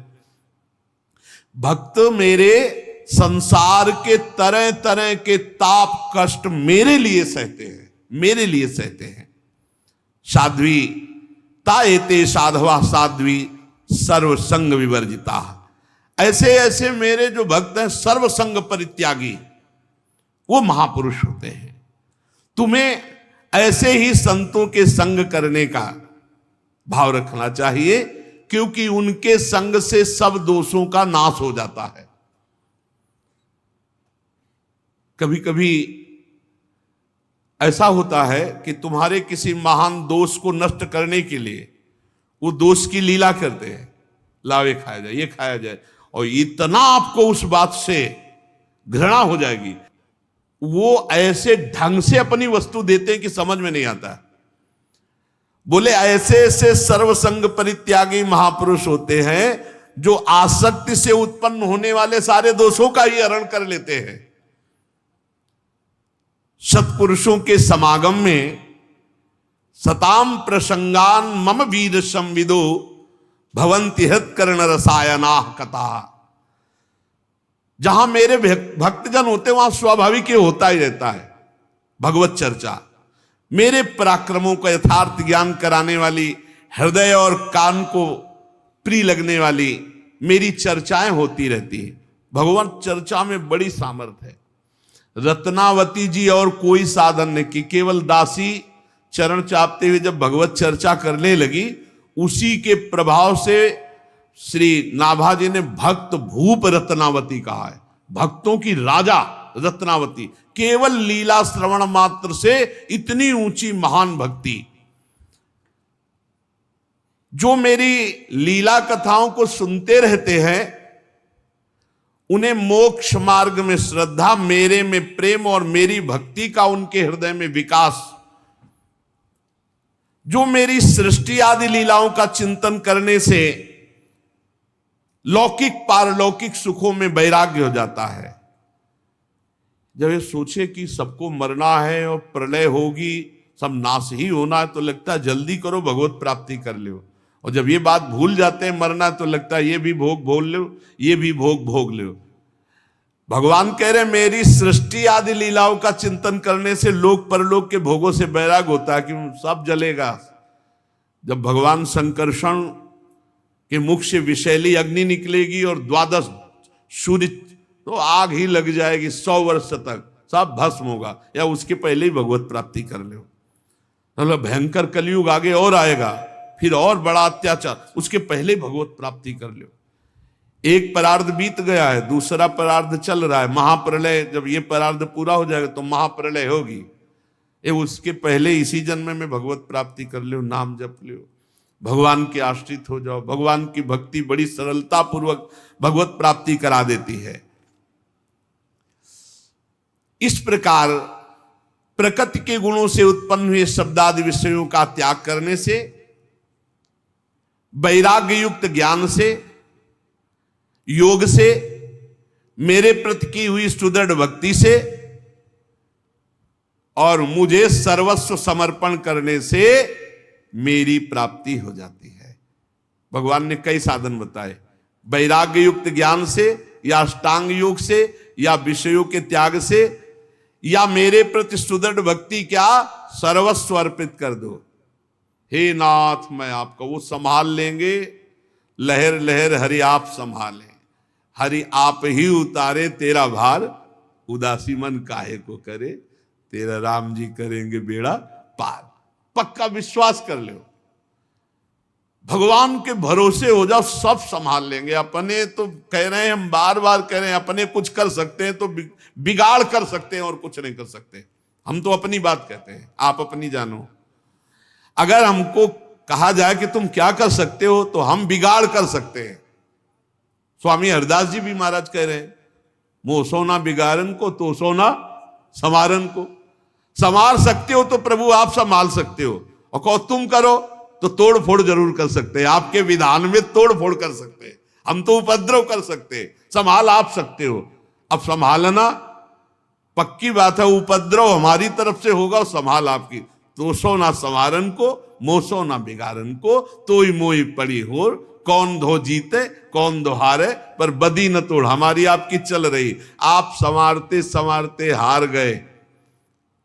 भक्त मेरे संसार के तरह तरह के ताप कष्ट मेरे लिए सहते हैं, मेरे लिए सहते हैं। साध्वी ताएते साधवा साध्वी सर्व संग विवर्जिता। ऐसे ऐसे मेरे जो भक्त हैं सर्व संग परित्यागी, वो महापुरुष होते हैं। तुम्हें ऐसे ही संतों के संग करने का भाव रखना चाहिए, क्योंकि उनके संग से सब दोषों का नाश हो जाता है। कभी कभी ऐसा होता है कि तुम्हारे किसी महान दोष को नष्ट करने के लिए वो दोष की लीला करते हैं, लाओ ये खाया जाए, ये खाया जाए, और इतना आपको उस बात से घृणा हो जाएगी, वो ऐसे ढंग से अपनी वस्तु देते हैं कि समझ में नहीं आता। बोले ऐसे ऐसे सर्वसंग परित्यागी महापुरुष होते हैं जो आसक्ति से उत्पन्न होने वाले सारे दोषों का ही हरण कर लेते हैं। सत्पुरुषों के समागम में सताम प्रसंगान मम वीर संविदो भवंति हृत्कर्ण रसायना कथा। जहां मेरे भक्तजन होते वहां स्वाभाविक ही होता ही रहता है भगवत चर्चा। मेरे पराक्रमों का यथार्थ ज्ञान कराने वाली, हृदय और कान को प्रिय लगने वाली मेरी चर्चाएं होती रहती है। भगवान चर्चा में बड़ी सामर्थ्य है। रत्नावती जी और कोई साधन नहीं की, केवल दासी चरण चापते हुए जब भगवत चर्चा करने लगी, उसी के प्रभाव से श्री नाभा जी ने भक्त भूप रत्नावती कहा है। भक्तों की राजा रत्नावती, केवल लीला श्रवण मात्र से इतनी ऊंची महान भक्ति। जो मेरी लीला कथाओं को सुनते रहते हैं, उन्हें मोक्ष मार्ग में श्रद्धा, मेरे में प्रेम और मेरी भक्ति का उनके हृदय में विकास, जो मेरी सृष्टि आदि लीलाओं का चिंतन करने से लौकिक पारलौकिक सुखों में वैराग्य हो जाता है। जब ये सोचे कि सबको मरना है और प्रलय होगी, सब नाश ही होना है, तो लगता है जल्दी करो भगवत प्राप्ति कर लो। और जब ये बात भूल जाते हैं मरना, तो लगता है ये भी भोग भोग लो, ये भी भोग भोग लो। भगवान कह रहे मेरी सृष्टि आदि लीलाओं का चिंतन करने से लोक परलोक के भोगों से वैराग होता है कि सब जलेगा। जब भगवान संकर्षण के मुख से विषैली अग्नि निकलेगी और 12 सूर्य, तो आग ही लग जाएगी, 100 वर्ष तक सब भस्म होगा, या उसके पहले ही भगवत प्राप्ति कर लो। मतलब भयंकर कलयुग आगे और आएगा, फिर और बड़ा अत्याचार, उसके पहले भगवत प्राप्ति कर लो। एक परार्ध बीत गया है, दूसरा परार्ध चल रहा है, महाप्रलय। जब ये परार्ध पूरा हो जाएगा तो महाप्रलय होगी। ये उसके पहले इसी जन्म में भगवत प्राप्ति कर लो, नाम जप लो, भगवान के आश्रित हो जाओ। भगवान की भक्ति बड़ी सरलता पूर्वक भगवत प्राप्ति करा देती है। इस प्रकार प्रकृति के गुणों से उत्पन्न हुए शब्दादि विषयों का त्याग करने से, वैराग्य युक्त ज्ञान से, योग से, मेरे प्रति की हुई सुदृढ़ भक्ति से और मुझे सर्वस्व समर्पण करने से मेरी प्राप्ति हो जाती है। भगवान ने कई साधन बताए, वैराग्य युक्त ज्ञान से, या अष्टांग योग से, या विषयों के त्याग से, या मेरे प्रति सुदृढ़ भक्ति, क्या सर्वस्व अर्पित कर दो। हे नाथ मैं आपका, वो संभाल लेंगे। लहर लहर हरि आप संभालें, हरि आप ही उतारे तेरा भार, उदासी मन काहे को करे, तेरा राम जी करेंगे बेड़ा पार। पक्का विश्वास कर लो, भगवान के भरोसे हो जाओ, सब संभाल लेंगे। अपने तो कह रहे हैं, हम बार बार कह रहे हैं, अपने कुछ कर सकते हैं तो बिगाड़ कर सकते हैं और कुछ नहीं कर सकते। हम तो अपनी बात कहते हैं, आप अपनी जानो। अगर हमको कहा जाए कि तुम क्या कर सकते हो, तो हम बिगाड़ कर सकते हैं। स्वामी हरदास जी भी महाराज कह रहे हैं, मोह सोना बिगाड़न को तो सोना संवारन को। संवार सकते हो तो प्रभु आप संभाल सकते हो, और कहो तुम करो तो तोड़ फोड़ जरूर कर सकते हैं। आपके विधान में तोड़ फोड़ कर सकते हैं, हम तो उपद्रव कर सकते हैं, संभाल आप सकते हो। अब संभालना पक्की बात है, उपद्रव हमारी तरफ से होगा, संभाल आपकी। तो सोना संवारन को, मोसो ना बिगाड़न को, तोई मोई पड़ी होर कौन धो जीते कौन दो हारे, पर बदी न तोड़ हमारी आपकी चल रही। आप संवारते संवारते हार गए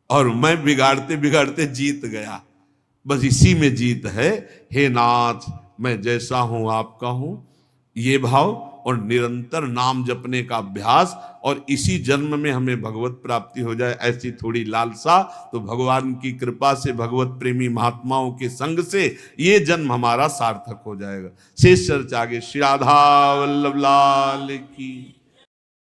और मैं बिगाड़ते बिगाड़ते जीत गया, बस इसी में जीत है। हे नाथ मैं जैसा हूं आपका हूं, ये भाव और निरंतर नाम जपने का अभ्यास, और इसी जन्म में हमें भगवत प्राप्ति हो जाए ऐसी थोड़ी लालसा, तो भगवान की कृपा से भगवत प्रेमी महात्माओं के संग से ये जन्म हमारा सार्थक हो जाएगा। शेष चर्चा आगे। श्री राधा वल्लभ लाल की।